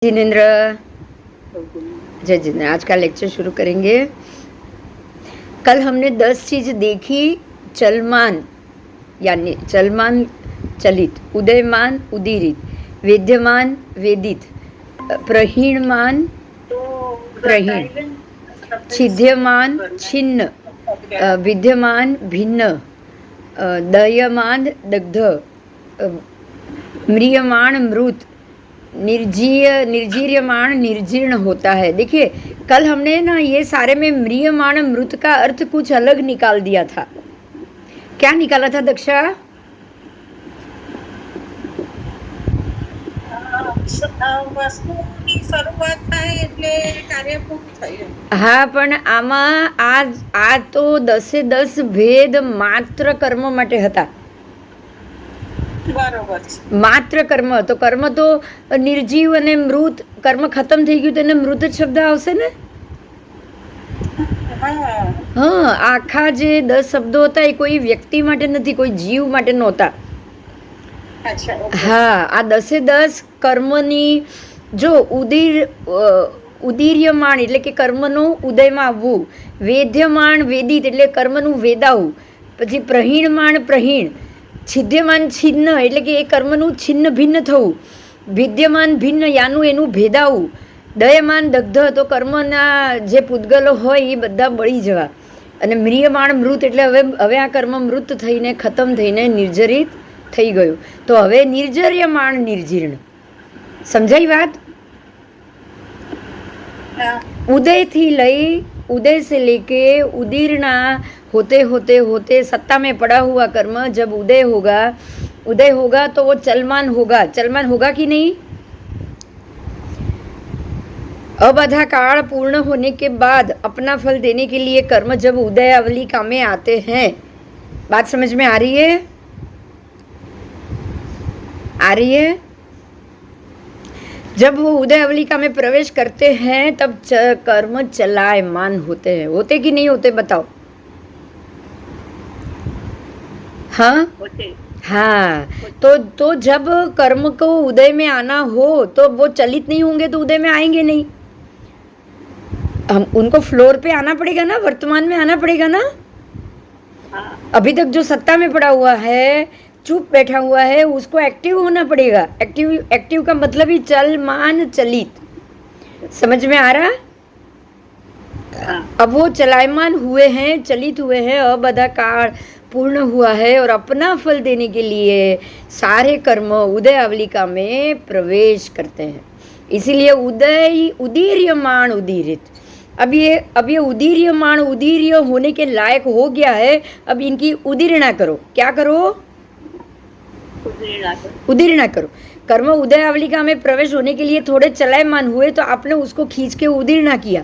जिनेन्द्र, जय जिनेन्द्र। आज का लेक्चर शुरू करेंगे। कल हमने 10 चीज देखी। चलमान यानी चलमान चलित, उदयमान उदीरित, वेद्यमान वेदित, प्रहीणमान प्रहीण, छिद्यमान छिन्न, विद्यमान भिन्न, दयमान दग्ध, म्रियमाण मृत, निर्जीर्यमाण निर्जीर्ण होता है। देखिए कल हमने ना ये सारे में म्रियमाण मृत का अर्थ कुछ अलग निकाल दिया था। क्या निकाला था दक्षा? हाँ, પણ આમાં આ તો 10 ભેદ માત્ર કર્મ માટે હતા। માત્ર કર્મ તો કર્મ તો નિર્જીવ અને મૃત, કર્મ ખતમ થઈ ગયું તો એને મૃત જ શબ્દ આવશે ને। હા, આખા જે 10 શબ્દો હતા એ કોઈ વ્યક્તિ માટે નથી, કોઈ જીવ માટે નહોતા। હા, આ 10 કર્મની જો ઉદીર્યમાણ એટલે કે કર્મનું ઉદયમાં આવવું, વેદ્યમાણ વેદિત એટલે કર્મનું વેદાવું, પછી પ્રહીણમાણ પ્રહીણ, છિદ્યમાન છિન્ન એટલે કે એ કર્મનું છિન્ન ભિન્ન થવું, વિદ્યમાન ભિન્ન યાનું એનું ભેદાવું, દયમાન દગ્ધ તો કર્મના જે પૂતગલો હોય એ બધા બળી જવા, અને મ્રિયમાણ મૃત એટલે હવે આ કર્મ મૃત થઈને ખતમ થઈને નિર્જરિત થઈ ગયું। તો હવે નિર્જર્યમાણ નિર્જીર્ણ સમજાઈ વાત? उदय थी लई, उदय से लेके उदीर्णा होते होते होते सत्ता में पड़ा हुआ कर्म जब उदय होगा तो वो चलमान होगा। चलमान होगा कि नहीं? अब आधा काल पूर्ण होने के बाद अपना फल देने के लिए कर्म जब उदय अवलिका में आते हैं। बात समझ में आ रही है? आ रही है? जब वो उदय अवलिका में प्रवेश करते हैं तब कर्म चलायमान होते हैं। होते कि नहीं होते बताओ? हाँ हाँ, तो जब कर्म को उदय में आना हो तो वो चलित नहीं होंगे तो उदय में आएंगे नहीं। हम उनको फ्लोर पे आना पड़ेगा ना, वर्तमान में आना पड़ेगा ना। अभी तक जो सत्ता में पड़ा हुआ है, चुप बैठा हुआ है, उसको एक्टिव होना पड़ेगा। एक्टिव का मतलब ही चलमान चलित। समझ में आ रहा? अब वो चलायमान हुए हैं, चलित हुए हैं, अब आधा काल पूर्ण हुआ है और अपना फल देने के लिए सारे कर्म उदय अवलिका में प्रवेश करते हैं। इसीलिए उदीर्यमाण उदीरित। अब ये उदीर्यमाण उदीर्य होने के लायक हो गया है। अब इनकी उदीर्णा करो। क्या करो? उदीर्णा करो। कर्म उदय अवलिका में प्रवेश होने के लिए थोड़े चलायमान हुए तो आपने उसको खींच के उदीर्णा किया।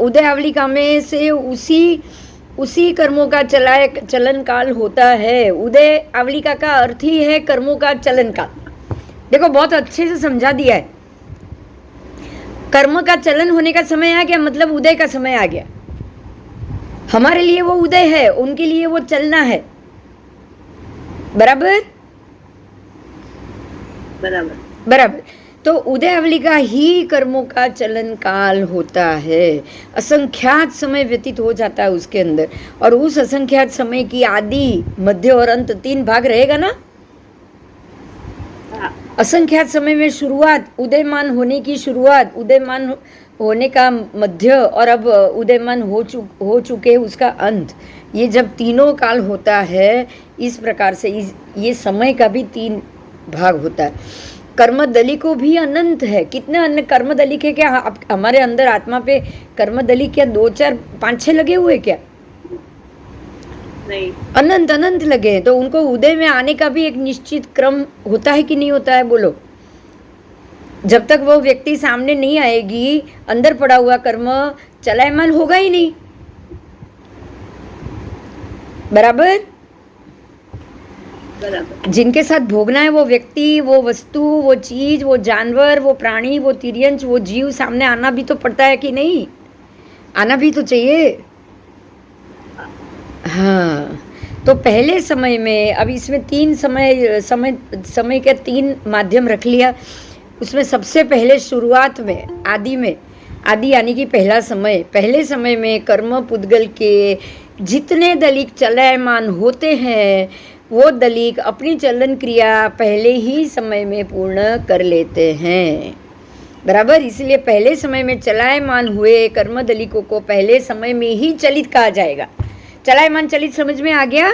उदय अवलिका में से उसी कर्मों का चलन काल होता है। उदय अवलिका का अर्थ ही है कर्मों का चलन काल। देखो बहुत अच्छे से समझा दिया है। कर्म का चलन होने का समय आ गया, मतलब उदय का समय आ गया। हमारे लिए वो उदय है, उनके लिए वो चलना है। बराबर? बराबर। तो उदय अवलिका ही कर्मों का चलन काल होता है। असंख्यात समय व्यतीत हो जाता है उसके अंदर, और उस असंख्यात समय की आदि मध्य और अंत 3 भाग रहेगा ना। असंख्यात समय में शुरुआत, उदयमान होने की शुरुआत, उदयमान होने का मध्य, और अब उदयमान हो चुके उसका अंत। ये जब तीनों काल होता है इस प्रकार से, ये समय का भी 3 भाग होता है। कर्मदली को भी अनंत है। कितने अन्य कर्मदली के क्या हमारे अंदर आत्मा पे कर्मदली क्या 2 4 5 6 लगे हुए क्या? नहीं, अनंत लगे हैं। तो उनको उदय में आने का भी एक निश्चित क्रम होता है कि नहीं होता है? बोलो। जब तक वो व्यक्ति सामने नहीं आएगी, अंदर पड़ा हुआ कर्म चलायमान होगा ही नहीं। बराबर? जिनके साथ भोगना है वो व्यक्ति, वो वस्तु, वो चीज, वो जानवर, वो प्राणी, वो तिर्यंच, वो जीव सामने आना भी तो पड़ता है कि नहीं? आना भी तो चाहिए। हाँ, तो पहले समय में, अब इसमें 3 समय के 3 माध्यम रख लिया। उसमें सबसे पहले शुरुआत में आदि यानी कि पहले समय में कर्म पुद्गल के जितने दलिक चलायमान होते हैं वो दलिक अपनी चलन क्रिया पहले ही समय में पूर्ण कर लेते हैं, बराबर। इसलिए पहले समय में चलायमान हुए कर्म दलिकों को पहले समय में ही चलित कहा जाएगा। चलायमान चलित समझ में आ गया?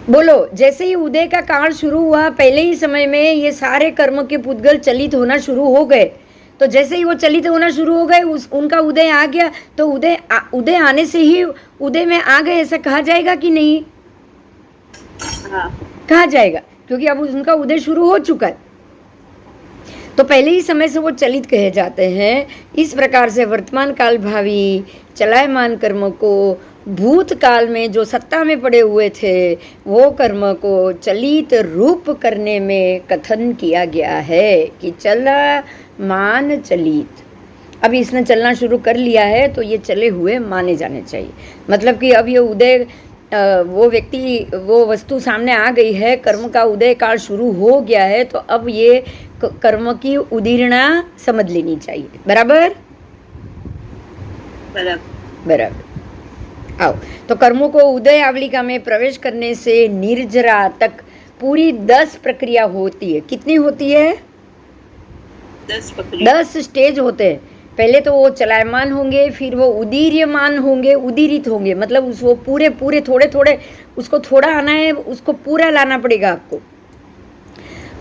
बोलो, जैसे ही उदय का काल शुरू हुआ पहले ही समय में ये सारे कर्म के पुद्गल चलित होना शुरू हो गए। तो जैसे ही वो चलित होना शुरू हो गए उनका उदय आ गया, तो उदय आने से ही उदय में आ गए ऐसा कहा जाएगा कि नहीं? कहा जाएगा, क्योंकि अब उनका उदय शुरू हो चुका है, तो पहले ही समय से वो चलित कहे जाते हैं। इस प्रकार से वर्तमान काल भावी चलायमान कर्म को भूतकाल में जो सत्ता में पड़े हुए थे वो कर्म को चलित रूप करने में कथन किया गया है कि चला मान चलित। अभी इसने चलना शुरू कर लिया है तो ये चले हुए माने जाने चाहिए। मतलब कि अब ये उदय वो व्यक्ति वो वस्तु सामने आ गई है, कर्म का उदय काल शुरू हो गया है, तो अब ये कर्म की उदीर्णा समझ लेनी चाहिए, बराबर बराबर। आओ, तो कर्मों को उदय आवलिका में प्रवेश करने से निर्जरा तक पूरी 10 प्रक्रिया होती है। कितनी होती है? 10 स्टेज होते हैं। पहले तो वो चलायमान होंगे, फिर वो उदीर्यमान होंगे, उदीरित होंगे, मतलब वो पूरे थोड़े थोड़े उसको थोड़ा आना है, उसको पूरा लाना पड़ेगा आपको।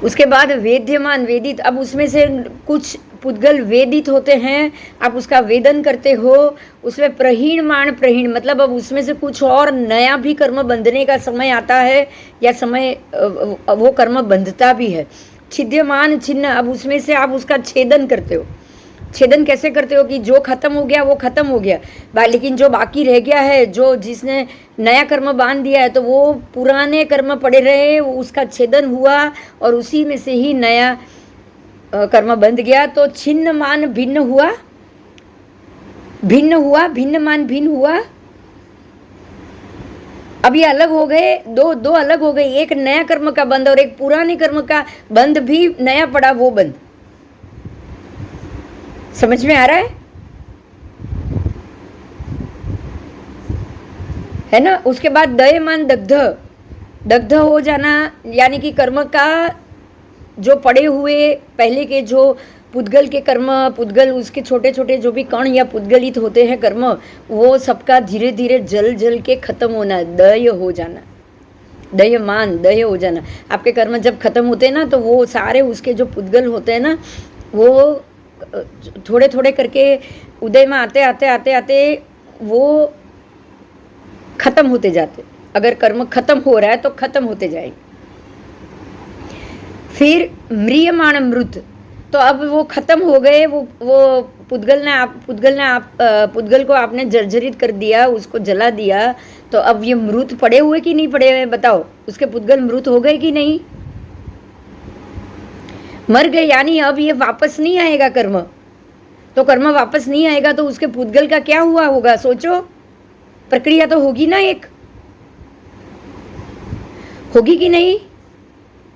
उसके बाद वेद्यमान वेदित, अब उसमें से कुछ पुद्गल वेदित होते हैं, आप उसका वेदन करते हो। उसमें प्रहीणमान प्रहीण, मतलब अब उसमें से कुछ और नया भी कर्म बंधने का समय आता है या समय वो कर्म बंधता भी है। छिद्यमान छिन्न, अब उसमें से आप उसका छेदन करते हो। छेदन कैसे करते हो कि जो खत्म हो गया वो खत्म हो गया, लेकिन जो बाकी रह गया है, जो जिसने नया कर्म बांध दिया है, तो वो पुराने कर्म पड़े रहे, उसका छेदन हुआ और उसी में से ही नया कर्म बंध गया। तो छिन्न मान भिन्न हुआ, भिन्न मान भिन्न हुआ। अब ये अलग हो गए, दो अलग हो गए, एक नया कर्म का बंध और एक पुराने कर्म का बंध भी नया पड़ा, वो बंध। समझ में आ रहा है ना? उसके बाद दयमान दग्ध हो जाना, यानी कि कर्म का जो पड़े हुए पहले के जो पुद्गल के कर्म, पुद्गल उसके छोटे छोटे जो भी कण या पुद्गलित होते हैं कर्म, वो सबका धीरे धीरे जल के खत्म होना, दय हो जाना, दय हो जाना। आपके कर्म जब खत्म होते हैं ना, तो वो सारे उसके जो पुद्गल होते हैं ना, वो थोड़े थोड़े करके उदय में आते वो खत्म होते जाते। अगर कर्म खत्म हो रहा है तो खत्म होते जाएंगे। फिर म्रियमाण मृत, तो अब वो खत्म हो गए, वो पुद्गल को आपने जर्जरित कर दिया, उसको जला दिया, तो अब ये मृत पड़े हुए कि नहीं पड़े हुए? बताओ, उसके पुद्गल मृत हो गए कि नहीं? मर गए, यानी अब ये वापस नहीं आएगा कर्म। तो कर्म वापस नहीं आएगा तो उसके पुद्गल का क्या हुआ होगा? सोचो, प्रक्रिया तो होगी ना, एक होगी कि नहीं?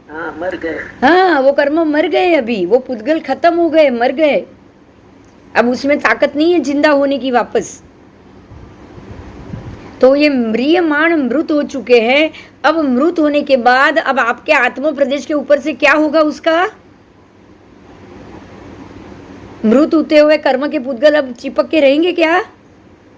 हाँ, मर गए। हाँ, वो कर्म मर गए, अभी वो पुद्गल खत्म हो गए, मर गए। अब उसमें ताकत नहीं है जिंदा होने की वापस। तो ये म्रियमाण मृत हो चुके हैं। अब मृत होने के बाद अब आपके आत्म प्रदेश के ऊपर से क्या होगा? उसका मृत होते हुए कर्म के पुद्गल अब चिपक के रहेंगे क्या?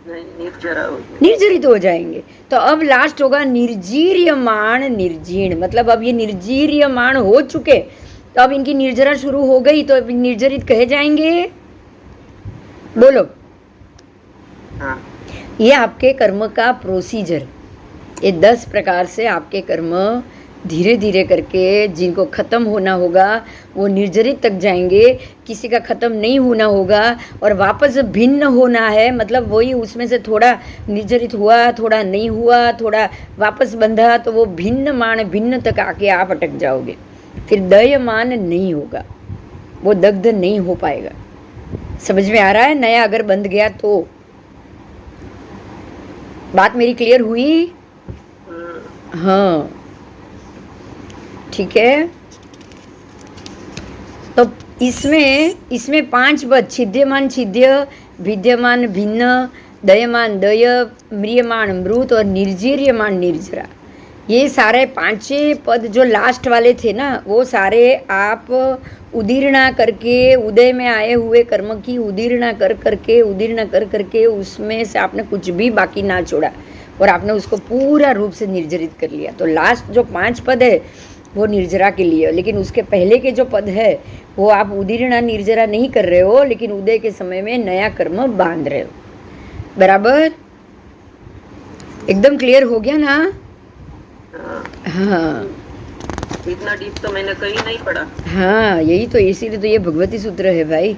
निर्जरित हो जाएंगे। तो अब लास्ट होगा निर्जीर्यमाण निर्जीर्ण, मतलब अब ये निर्जीर्यमाण हो चुके, तो अब इनकी निर्जरा शुरू हो गई, तो अब निर्जरित कहे जाएंगे। बोलो। हाँ। ये आपके कर्म का प्रोसीजर, ये 10 प्रकार से आपके कर्म धीरे धीरे करके जिनको ख़त्म होना होगा वो निर्जरित तक जाएंगे, किसी का ख़त्म नहीं होना होगा और वापस भिन्न होना है, मतलब वही उसमें से थोड़ा निर्जरित हुआ, थोड़ा नहीं हुआ, थोड़ा वापस बंधा, तो वो भिन्न तक आके आप अटक जाओगे। फिर दयमान नहीं होगा, वो दग्ध नहीं हो पाएगा। समझ में आ रहा है? नया अगर बंध गया तो। बात मेरी क्लियर हुई? हाँ, ठीक है। इसमें 5 पद, छिद्यमान छिद्य, भिद्यमान भिन्न, दयमान दय, म्रियमाण मृत और निर्जीर्यमान निर्जरा, ये सारे 5 पद जो लास्ट वाले थे ना, वो सारे आप उदीर्णा करके उदय में आए हुए कर्म की उदीर्णा कर करके उसमें से आपने कुछ भी बाकी ना छोड़ा और आपने उसको पूरा रूप से निर्जरित कर लिया। तो लास्ट जो 5 पद है वो निर्जरा के लिए, लेकिन उसके पहले के जो पद है वो आप उदीर्णा निर्जरा नहीं कर रहे हो, लेकिन उदय के समय में नया कर्म बांध रहे हो। बराबर? एकदम क्लियर हो गया ना? हाँ, इतना डीप तो मैंने कहीं नहीं पढ़ा। हाँ, यही तो, इसीलिए तो ये भगवती सूत्र है भाई,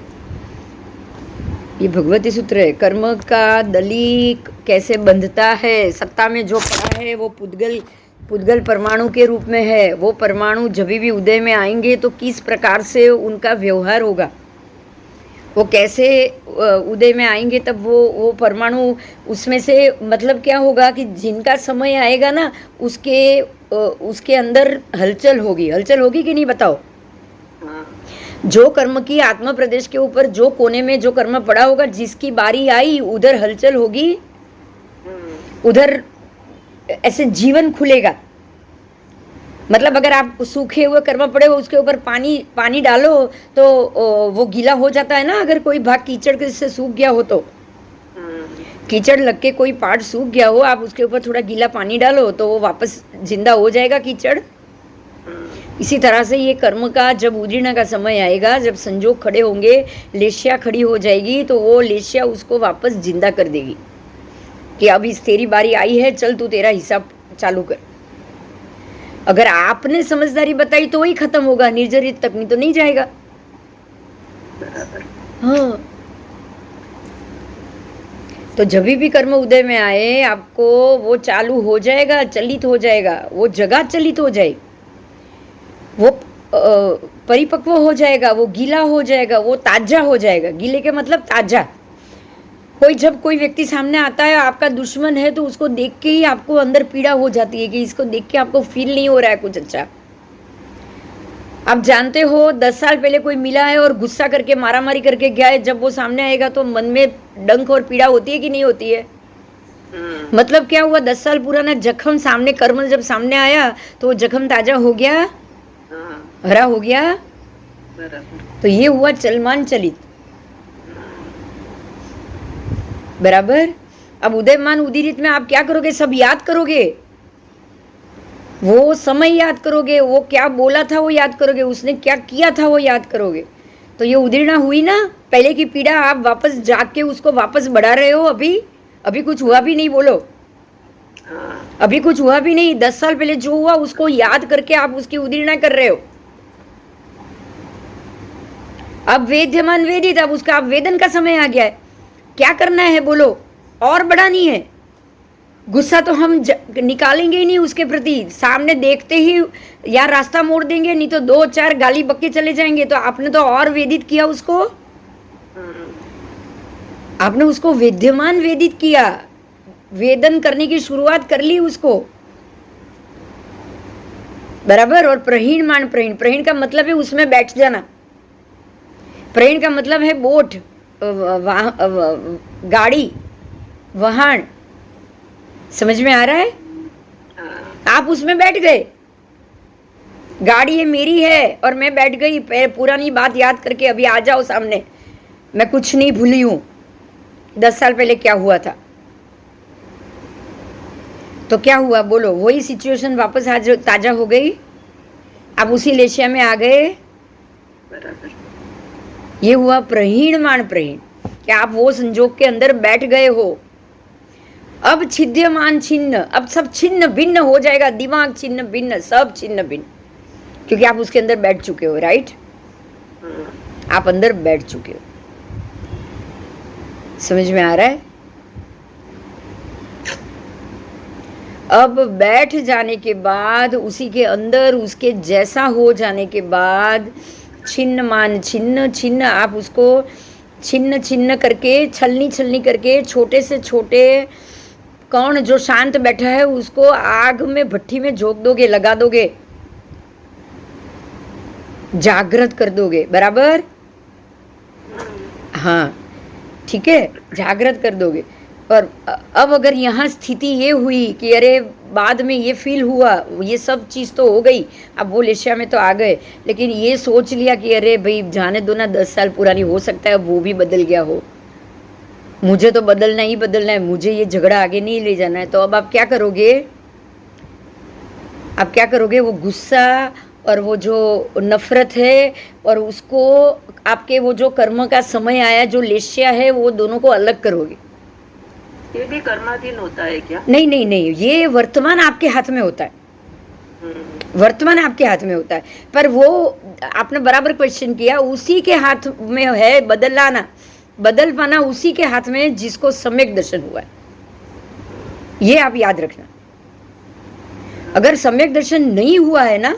ये भगवती सूत्र है। कर्म का दली कैसे बंधता है, सत्ता में जो पड़ा है वो पुद्गल परमाणु के रूप में है। वो परमाणु जब भी उदय में आएंगे तो किस प्रकार से उनका व्यवहार होगा, वो कैसे उदय में आएंगे, तब वो परमाणु उसमें से मतलब क्या होगा कि जिनका समय आएगा ना उसके अंदर हलचल होगी कि नहीं, बताओ? जो कर्म की आत्म प्रदेश के ऊपर जो कोने में जो कर्म पड़ा होगा, जिसकी बारी आई उधर हलचल होगी, उधर ऐसे जीवन खुलेगा। मतलब अगर आप सूखे हुए कर्म पड़े हो उसके ऊपर पानी डालो तो वो गीला हो जाता है ना। अगर कोई भाग कीचड़ से सूख गया हो तो कीचड़ लग के कोई पार्ट सूख गया हो, आप उसके ऊपर थोड़ा गीला पानी डालो तो वो वापस जिंदा हो जाएगा कीचड़। इसी तरह से ये कर्म का जब उदीर्णा का समय आएगा, जब संजोग खड़े होंगे, लेशिया खड़ी हो जाएगी, तो वो लेशिया उसको वापस जिंदा कर देगी कि अब इस तेरी बारी आई है, चल तू तेरा हिसाब चालू कर। अगर आपने समझदारी बताई तो ही खत्म होगा, निर्जरित तक नहीं तो नहीं जाएगा। हाँ, तो जब भी कर्म उदय में आए आपको वो चालू हो जाएगा, चलित हो जाएगा, वो जगह चलित हो जाएगी, वो परिपक्व हो जाएगा, वो गीला हो जाएगा, वो ताजा हो जाएगा। गीले के मतलब ताजा। जब कोई व्यक्ति सामने आता है, आपका दुश्मन है, तो उसको देख के ही आपको अंदर पीड़ा हो जाती है कि इसको देख के आपको फील नहीं हो रहा है कुछ अच्छा। आप जानते हो 10 साल पहले कोई मिला है और गुस्सा करके मारामारी करके गया है, जब वो सामने आएगा तो मन में डंक और पीड़ा होती है कि नहीं होती है? मतलब क्या हुआ, 10 साल पुराना जख्म सामने, कर्म जब सामने आया तो वो जख्म ताजा हो गया, हरा हो गया। तो ये हुआ चलमान चलित। बराबर? अब उदयमान उदीरित में आप क्या करोगे? सब याद करोगे, वो समय याद करोगे, वो क्या बोला था वो याद करोगे, उसने क्या किया था वो याद करोगे। तो ये उदीर्णा हुई ना, पहले की पीड़ा आप वापस जाग के उसको वापस बढ़ा रहे हो। अभी कुछ हुआ भी नहीं, बोलो अभी कुछ हुआ भी नहीं। 10 साल पहले जो हुआ उसको याद करके आप उसकी उदीर्णा कर रहे हो। अब वेद्यमान वेदित, अब उसका अब वेदन का समय आ गया है। क्या करना है बोलो? और बढ़ानी है। गुस्सा तो हम निकालेंगे ही नहीं उसके प्रति, सामने देखते ही या रास्ता मोड़ देंगे, नहीं तो 2-4 गाली बक्के चले जाएंगे। तो आपने तो और वेदित किया उसको, आपने उसको वेद्यमान वेदित किया, वेदन करने की शुरुआत कर ली उसको। बराबर? और प्रहीणमान, प्रहीण का मतलब है उसमें बैठ जाना। प्रहीण का मतलब है बोट, गाड़ी, वाहन। समझ में आ रहा है? आप उसमें बैठ गए, गाड़ी ये मेरी है और मैं बैठ गई, पुरानी बात याद करके अभी आ जाओ सामने, मैं कुछ नहीं भूली हूं 10 साल पहले क्या हुआ था। तो क्या हुआ बोलो? वही सिचुएशन वापस आज ताजा हो गई, आप उसी लेशिया में आ गए। ये हुआ प्रहीणमान प्रहीण, कि आप वो संजोग के अंदर बैठ गए हो। अब छिद्यमान छिन्न, अब सब छिन्न भिन्न हो जाएगा, दिमाग छिन्न भिन्न, सब छिन्न भिन्न, क्योंकि आप उसके अंदर बैठ चुके हो। राइट? आप अंदर बैठ चुके हो। समझ में आ रहा है? अब बैठ जाने के बाद, उसी के अंदर उसके जैसा हो जाने के बाद, छिन्न मान छिन्न छिन्न, आप उसको छिन्न छिन्न करके, छलनी करके, छोटे से छोटे कौन जो शांत बैठा है उसको आग में, भट्टी में झोंक दोगे, लगा दोगे, जागृत कर दोगे। बराबर? हाँ, ठीक है, जागृत कर दोगे। और अब अगर यहाँ स्थिति ये हुई कि अरे बाद में ये फील हुआ, ये सब चीज़ तो हो गई, अब वो लेशिया में तो आ गए, लेकिन ये सोच लिया कि अरे भाई जाने दो ना, 10 साल पुरानी, हो सकता है वो भी बदल गया हो, मुझे तो बदलना ही बदलना है, मुझे ये झगड़ा आगे नहीं ले जाना है। तो अब आप क्या करोगे? आप क्या करोगे? वो गुस्सा और वो जो नफरत है और उसको, आपके वो जो कर्म का समय आया, जो लेशिया है, वो दोनों को अलग करोगे। ये भी कर्माधीन होता है क्या? नहीं नहीं नहीं, ये वर्तमान आपके हाथ में होता है, वर्तमान आपके हाथ में होता है। पर वो आपने बराबर क्वेश्चन किया, उसी के हाथ में है बदलाना, बदल पाना उसी के हाथ में जिसको सम्यक दर्शन हुआ है। ये आप याद रखना। अगर सम्यक दर्शन नहीं हुआ है ना,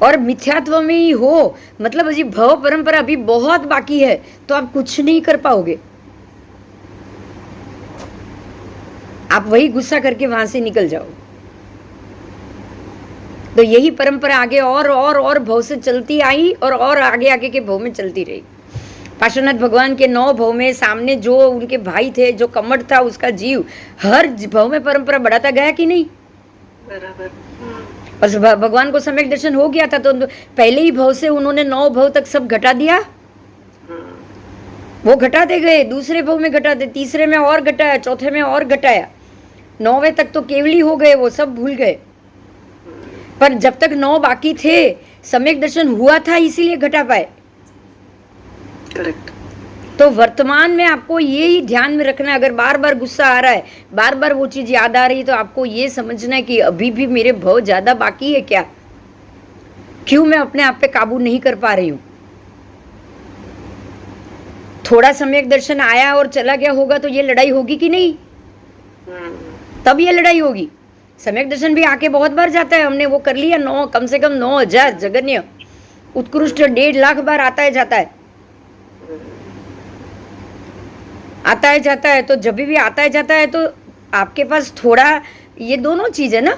और मिथ्यात्व में ही हो, मतलब अजी भव परंपरा अभी बहुत बाकी है, तो आप कुछ नहीं कर पाओगे। आप वही गुस्सा करके वहां से निकल जाओ। तो यही परंपरा आगे और भव से चलती आई और आगे आगे के भव में चलती रही। पार्श्वनाथ भगवान के 9 भव में सामने जो उनके भाई थे, जो कमठ था उसका जीव, हर भव में परंपरा बढ़ाता गया कि नहीं? बराबर। और भगवान को सम्यक दर्शन हो गया था, तो पहले ही भव से उन्होंने 9 भव तक सब घटा दिया। वो घटाते गए, दूसरे भव में घटाते, तीसरे में और घटाया, चौथे में और घटाया, 9वें तक तो केवली हो गए, वो सब भूल गए। पर जब तक 9 बाकी थे, सम्यक दर्शन हुआ था, इसीलिए घटा पाए। करेक्ट। तो वर्तमान में आपको ये ही ध्यान में रखना है। अगर बार बार गुस्सा आ रहा है, बार बार वो चीज याद आ रही है, तो आपको ये समझना है कि अभी भी मेरे भव ज्यादा बाकी है क्या? क्यों मैं अपने आप पे काबू नहीं कर पा रही हूं? थोड़ा सम्यक दर्शन आया और चला गया होगा तो ये लड़ाई होगी कि नहीं? तब ये लड़ाई होगी। सम्यक दर्शन भी आके बहुत बार जाता है, हमने वो कर लिया, 9 कम से कम 9,000 जगन्य उत्कृष्ट 1.5 लाख बार आता है जाता है, आता है जाता है। तो जब भी आता है जाता है, तो आपके पास थोड़ा ये दोनों चीज है ना,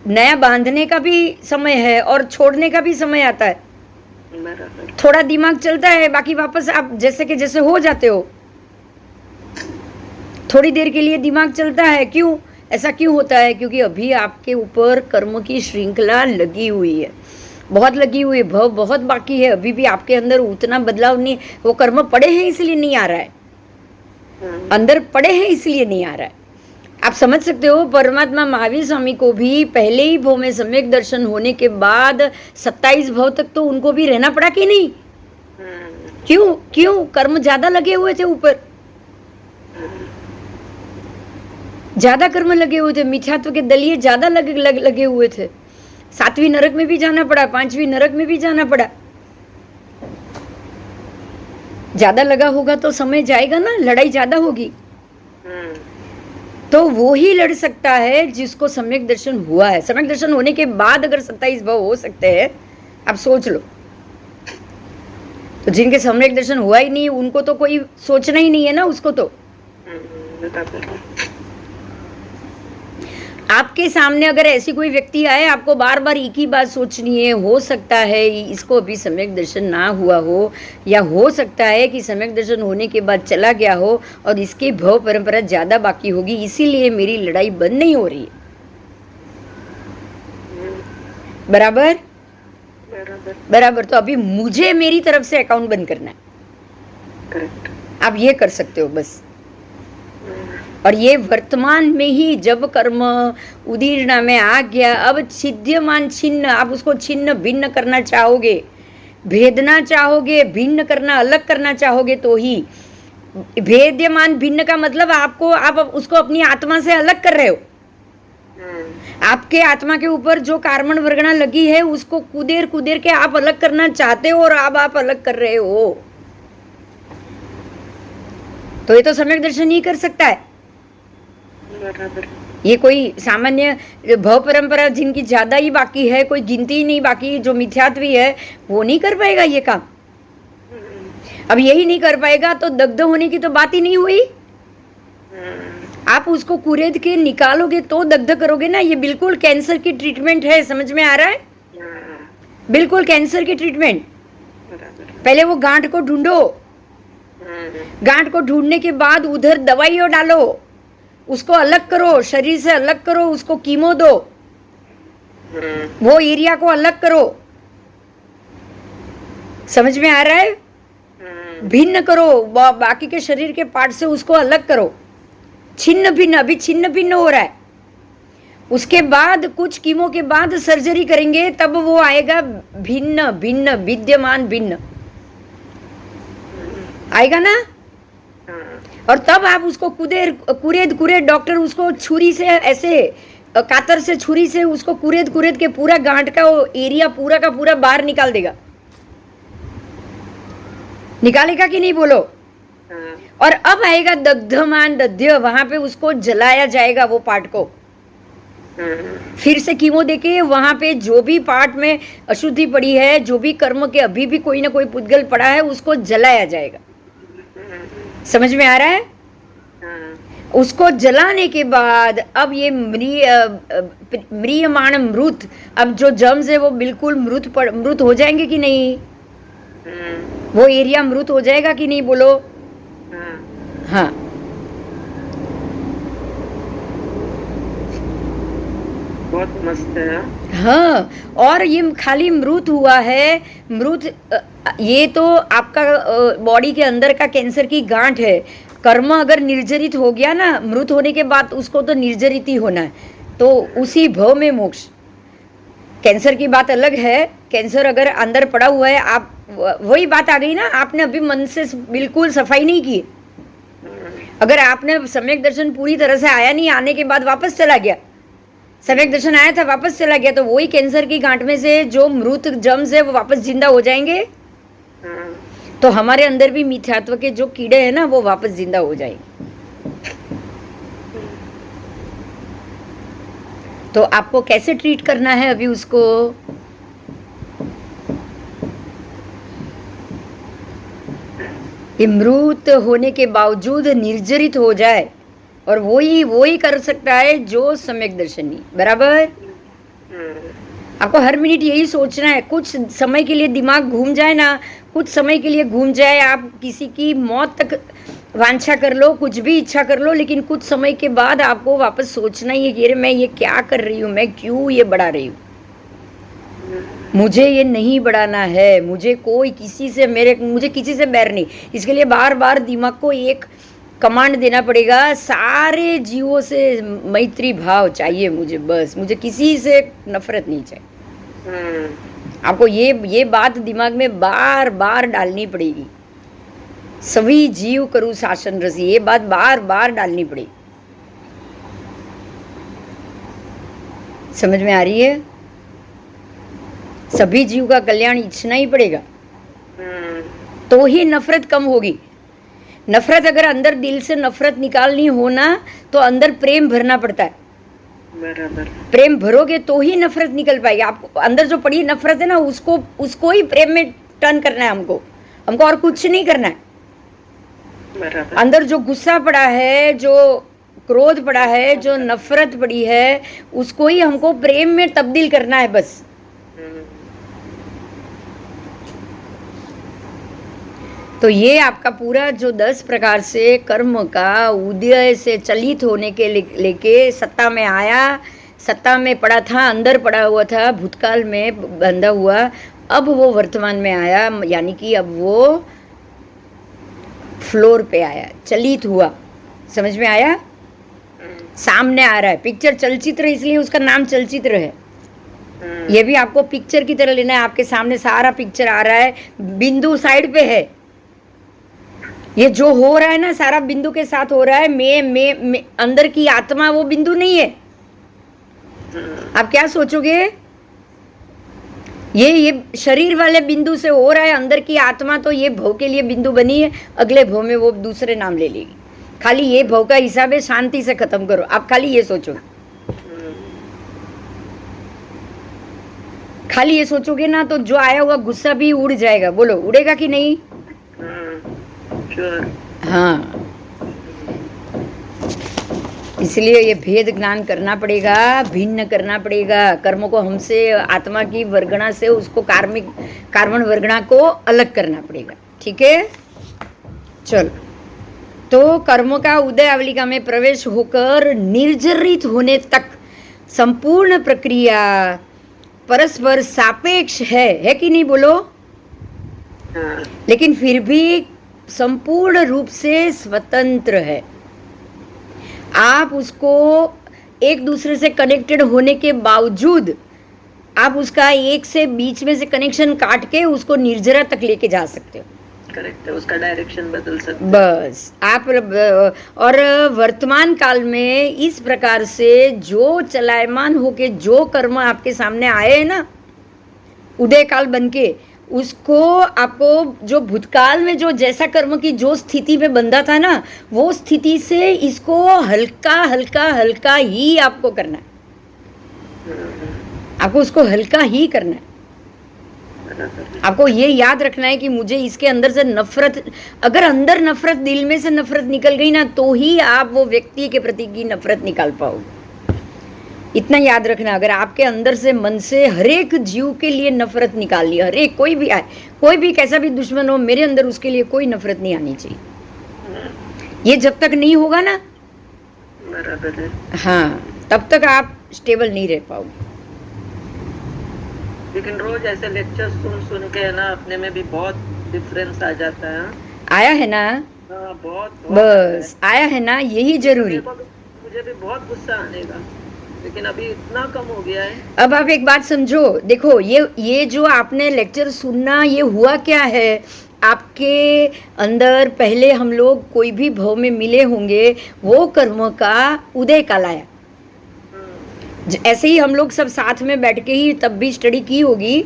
नया बांधने का भी समय है और छोड़ने का भी समय आता है। थोड़ा दिमाग चलता है, बाकी वापस आप जैसे के जैसे हो जाते हो। थोड़ी देर के लिए दिमाग चलता है, क्यों ऐसा क्यों होता है? क्योंकि अभी आपके ऊपर कर्म की श्रृंखला लगी हुई है, बहुत लगी हुई है, भव बहुत बाकी है, अभी भी आपके अंदर उतना बदलाव नहीं। वो कर्म पड़े हैं इसलिए नहीं आ रहा है, अंदर पड़े हैं इसलिए नहीं आ रहा है। आप समझ सकते हो, परमात्मा महावीर स्वामी को भी पहले ही भव में सम्यक दर्शन होने के बाद 27 भव तक तो उनको भी रहना पड़ा कि नहीं? क्यों क्यों? कर्म ज्यादा लगे हुए थे, ऊपर ज्यादा कर्म लगे हुए थे, मिथ्यात्व के दलिए ज्यादा लगे हुए थे। 7वीं नरक में भी जाना पड़ा, 5वीं नरक में भी जाना पड़ा। ज्यादा लगा होगा तो समय जाएगा ना, लड़ाई ज्यादा होगी। तो वो ही लड़ सकता है जिसको सम्यक दर्शन हुआ है। सम्यक दर्शन होने के बाद अगर 27 भव हो सकते हैं, आप सोच लो। तो जिनके सम्यक दर्शन हुआ ही नहीं, उनको तो कोई सोचना ही नहीं है ना, उसको तो। आपके सामने अगर ऐसी कोई व्यक्ति आए, आपको बार बार एक ही बात सोचनी है, हो सकता है इसको अभी सम्यक दर्शन ना हुआ हो, या हो सकता है कि सम्यक दर्शन होने के बाद चला गया हो और इसकी भव परंपरा ज्यादा बाकी होगी, इसीलिए मेरी लड़ाई बंद नहीं हो रही है। बराबर बराबर। तो अभी मुझे मेरी तरफ से अकाउंट बंद करना है। करेक्ट। आप ये कर सकते हो बस। और ये वर्तमान में ही जब कर्म उदीर्णा में आ गया, अब छिद्यमान छिन्न, आप उसको छिन्न भिन्न करना चाहोगे, भेदना चाहोगे, भिन्न करना, अलग करना चाहोगे, तो ही भेद्यमान भिन्न का मतलब आपको, आप उसको अपनी आत्मा से अलग कर रहे हो। आपके आत्मा के ऊपर जो कार्मण वर्गणा लगी है, उसको कुदेर कुदेर के आप अलग करना चाहते हो, और अब आप अलग कर रहे हो। तो ये तो सम्यक दर्शन ही कर सकता है। ये कोई सामान्य भव परंपरा जिनकी ज्यादा ही बाकी है, कोई गिनती ही नहीं बाकी, जो मिथ्यात्वी है, वो नहीं कर पाएगा ये काम। अब यही नहीं कर पाएगा तो दग्ध होने की तो बात ही नहीं हुई। आप उसको कुरेद के निकालोगे तो दग्ध करोगे ना। ये बिल्कुल कैंसर की ट्रीटमेंट है, समझ में आ रहा है? बिल्कुल कैंसर की ट्रीटमेंट। पहले वो गांठ को ढूंढो, गांठ को ढूंढने के बाद उधर दवाइयों डालो, उसको अलग करो, शरीर से अलग करो, उसको कीमो दो, वो एरिया को अलग करो। समझ में आ रहा है? भिन्न करो, बाकी के शरीर के पार्ट से उसको अलग करो, छिन्न भिन्न, अभी छिन्न भिन्न हो रहा है। उसके बाद कुछ कीमो के बाद सर्जरी करेंगे, तब वो आएगा भिन्न भिन्न, विद्यमान भिन्न आएगा ना। और तब आप उसको कुरेद डॉक्टर उसको छुरी से ऐसे कातर से, छुरी से उसको कुरेद के पूरा गांठ का वो एरिया पूरा का पूरा बाहर निकाल देगा। निकालेगा कि नहीं बोलो? और अब आएगा दग्धमान दध्य, वहां पे उसको जलाया जाएगा वो पार्ट को। फिर से कीमो देके वहां पे जो भी पार्ट में अशुद्धि पड़ी है, जो भी कर्म के अभी भी कोई ना कोई पुद्गल पड़ा है, उसको जलाया जाएगा। समझ में आ रहा है? उसको जलाने के बाद अब ये म्रियमाण मृत, अब जो जर्म्स है वो बिल्कुल मृत हो जाएंगे कि नहीं? वो एरिया मृत हो जाएगा कि नहीं बोलो? हाँ। बहुत मस्त है। हाँ, और ये खाली मृत हुआ है, मृत, ये तो आपका बॉडी के अंदर का कैंसर की गांठ है। कर्म अगर निर्जरित हो गया ना, मृत होने के बाद उसको तो निर्जरित ही होना है, तो उसी भव में मोक्ष। कैंसर की बात अलग है, कैंसर अगर अंदर पड़ा हुआ है, आप वही बात आ गई ना, आपने अभी मन से बिल्कुल सफाई नहीं की। अगर आपने सम्यक दर्शन पूरी तरह से आया नहीं, आने के बाद वापस चला गया, सम्यक दर्शन आया था वापस चला गया, तो वही कैंसर की गांठ में से जो मृत जर्म्स है वो वापस जिंदा हो जाएंगे। तो हमारे अंदर भी मिथ्यात्व के जो कीड़े हैं ना, वो वापस जिंदा हो जाएंगे। तो आपको कैसे ट्रीट करना है अभी उसको? ये मृत होने के बावजूद निर्जरित हो जाए, और वही कर सकता है जो सम्यक दर्शनी। बराबर? आपको हर मिनट यही सोचना है। कुछ समय के लिए दिमाग घूम जाए ना, कुछ समय के लिए घूम जाए, आप किसी की मौत तक वांछा कर लो, कुछ भी इच्छा कर लो, लेकिन कुछ समय के बाद आपको वापस सोचना ही है कि अरे मैं ये क्या कर रही हूँ, मैं क्यों ये बढ़ा रही हूँ, मुझे ये नहीं बढ़ाना है, मुझे किसी से बैर नहीं। इसके लिए बार बार दिमाग को एक कमांड देना पड़ेगा, सारे जीवों से मैत्री भाव चाहिए मुझे, बस मुझे किसी से नफरत नहीं चाहिए। आपको ये बात दिमाग में बार बार डालनी पड़ेगी। सभी जीव करूँ शासन रसी, ये बात बार बार डालनी पड़ेगी। समझ में आ रही है? सभी जीव का कल्याण इच्छना ही पड़ेगा, तो ही नफरत कम होगी। नफरत अगर अंदर दिल से नफरत निकालनी हो ना, तो अंदर प्रेम भरना पड़ता है। बराबर। प्रेम भरोगे तो ही नफरत निकल पाएगी। आपको अंदर जो पड़ी नफरत है ना, उसको ही प्रेम में टर्न करना है हमको और कुछ नहीं करना है। बराबर। अंदर जो गुस्सा पड़ा है, जो क्रोध पड़ा है, जो नफरत पड़ी है, उसको ही हमको प्रेम में तब्दील करना है बस। तो ये आपका पूरा जो 10 प्रकार से कर्म का उदय से चलित होने के लेके सत्ता में आया, सत्ता में पड़ा था, अंदर पड़ा हुआ था, भूतकाल में बंधा हुआ, अब वो वर्तमान में आया, यानी कि अब वो फ्लोर पे आया, चलित हुआ। समझ में आया? सामने आ रहा है। पिक्चर चलचित्र, इसलिए उसका नाम चलचित्र है। ये भी आपको पिक्चर की तरह लेना है। आपके सामने सारा पिक्चर आ रहा है, बिंदु साइड पे है। ये जो हो रहा है ना, सारा बिंदु के साथ हो रहा है। मैं अंदर की आत्मा वो बिंदु नहीं है। आप क्या सोचोगे? ये शरीर वाले बिंदु से हो रहा है, अंदर की आत्मा तो ये भव के लिए बिंदु बनी है, अगले भव में वो दूसरे नाम ले लेगी। खाली ये भव का हिसाब है, शांति से खत्म करो। आप खाली ये सोचो, खाली ये सोचोगे ना, तो जो आया हुआ गुस्सा भी उड़ जाएगा। बोलो, उड़ेगा कि नहीं? हाँ, इसलिए ये भेद ज्ञान करना पड़ेगा, भिन्न करना पड़ेगा। कर्म को हमसे, आत्मा की वर्गणा से उसको कार्बन वर्गणा को अलग करना पड़ेगा। ठीक है, चलो। तो कर्म का उदय आवलिका में प्रवेश होकर निर्जरित होने तक संपूर्ण प्रक्रिया परस्पर सापेक्ष है कि नहीं, बोलो? हाँ, लेकिन फिर भी संपूर्ण रूप से स्वतंत्र है। आप उसको एक दूसरे से कनेक्टेड होने के बावजूद आप उसका एक से बीच में से कनेक्शन काट के उसको निर्जरा तक लेके जा सकते हो। करेक्ट है, उसका डायरेक्शन बदल सकते हैं। बस आप और वर्तमान काल में इस प्रकार से जो चलायमान होके जो कर्म आपके सामने आए हैं ना, उदय काल बनके, उसको आपको जो भूतकाल में जो जैसा कर्म की जो स्थिति में बंधा था ना, वो स्थिति से इसको हल्का हल्का हल्का ही आपको करना है। आपको उसको हल्का ही करना है। आपको ये याद रखना है कि मुझे इसके अंदर से नफरत, अगर अंदर नफरत, दिल में से नफरत निकल गई ना, तो ही आप वो व्यक्ति के प्रति की नफरत निकाल पाओगे। इतना याद रखना, अगर आपके अंदर से, मन से हर एक जीव के लिए नफरत निकाल लिया, हर एक, कोई भी आए, कोई भी कैसा भी दुश्मन हो, मेरे अंदर उसके लिए कोई नफरत नहीं आनी चाहिए। ये जब तक नहीं होगा ना, बराबर है। हाँ, तब तक आप स्टेबल नहीं रह पाओगे। लेकिन रोज ऐसे लेक्चर सुन के है ना, अपने में भी बहुत डिफरेंस आ जाता है। आया है ना? हाँ, बहुत बस आया है ना, यही जरूरी। मुझे भी बहुत गुस्सा आने का, लेकिन अभी इतना कम हो गया है। अब आप एक बात समझो, देखो, ये जो आपने लेक्चर सुनना, ये हुआ क्या है, आपके अंदर पहले हम लोग कोई भी भाव में मिले होंगे, वो कर्म का उदय काल आया। ऐसे ही हम लोग सब साथ में बैठ के ही तब भी स्टडी की होगी,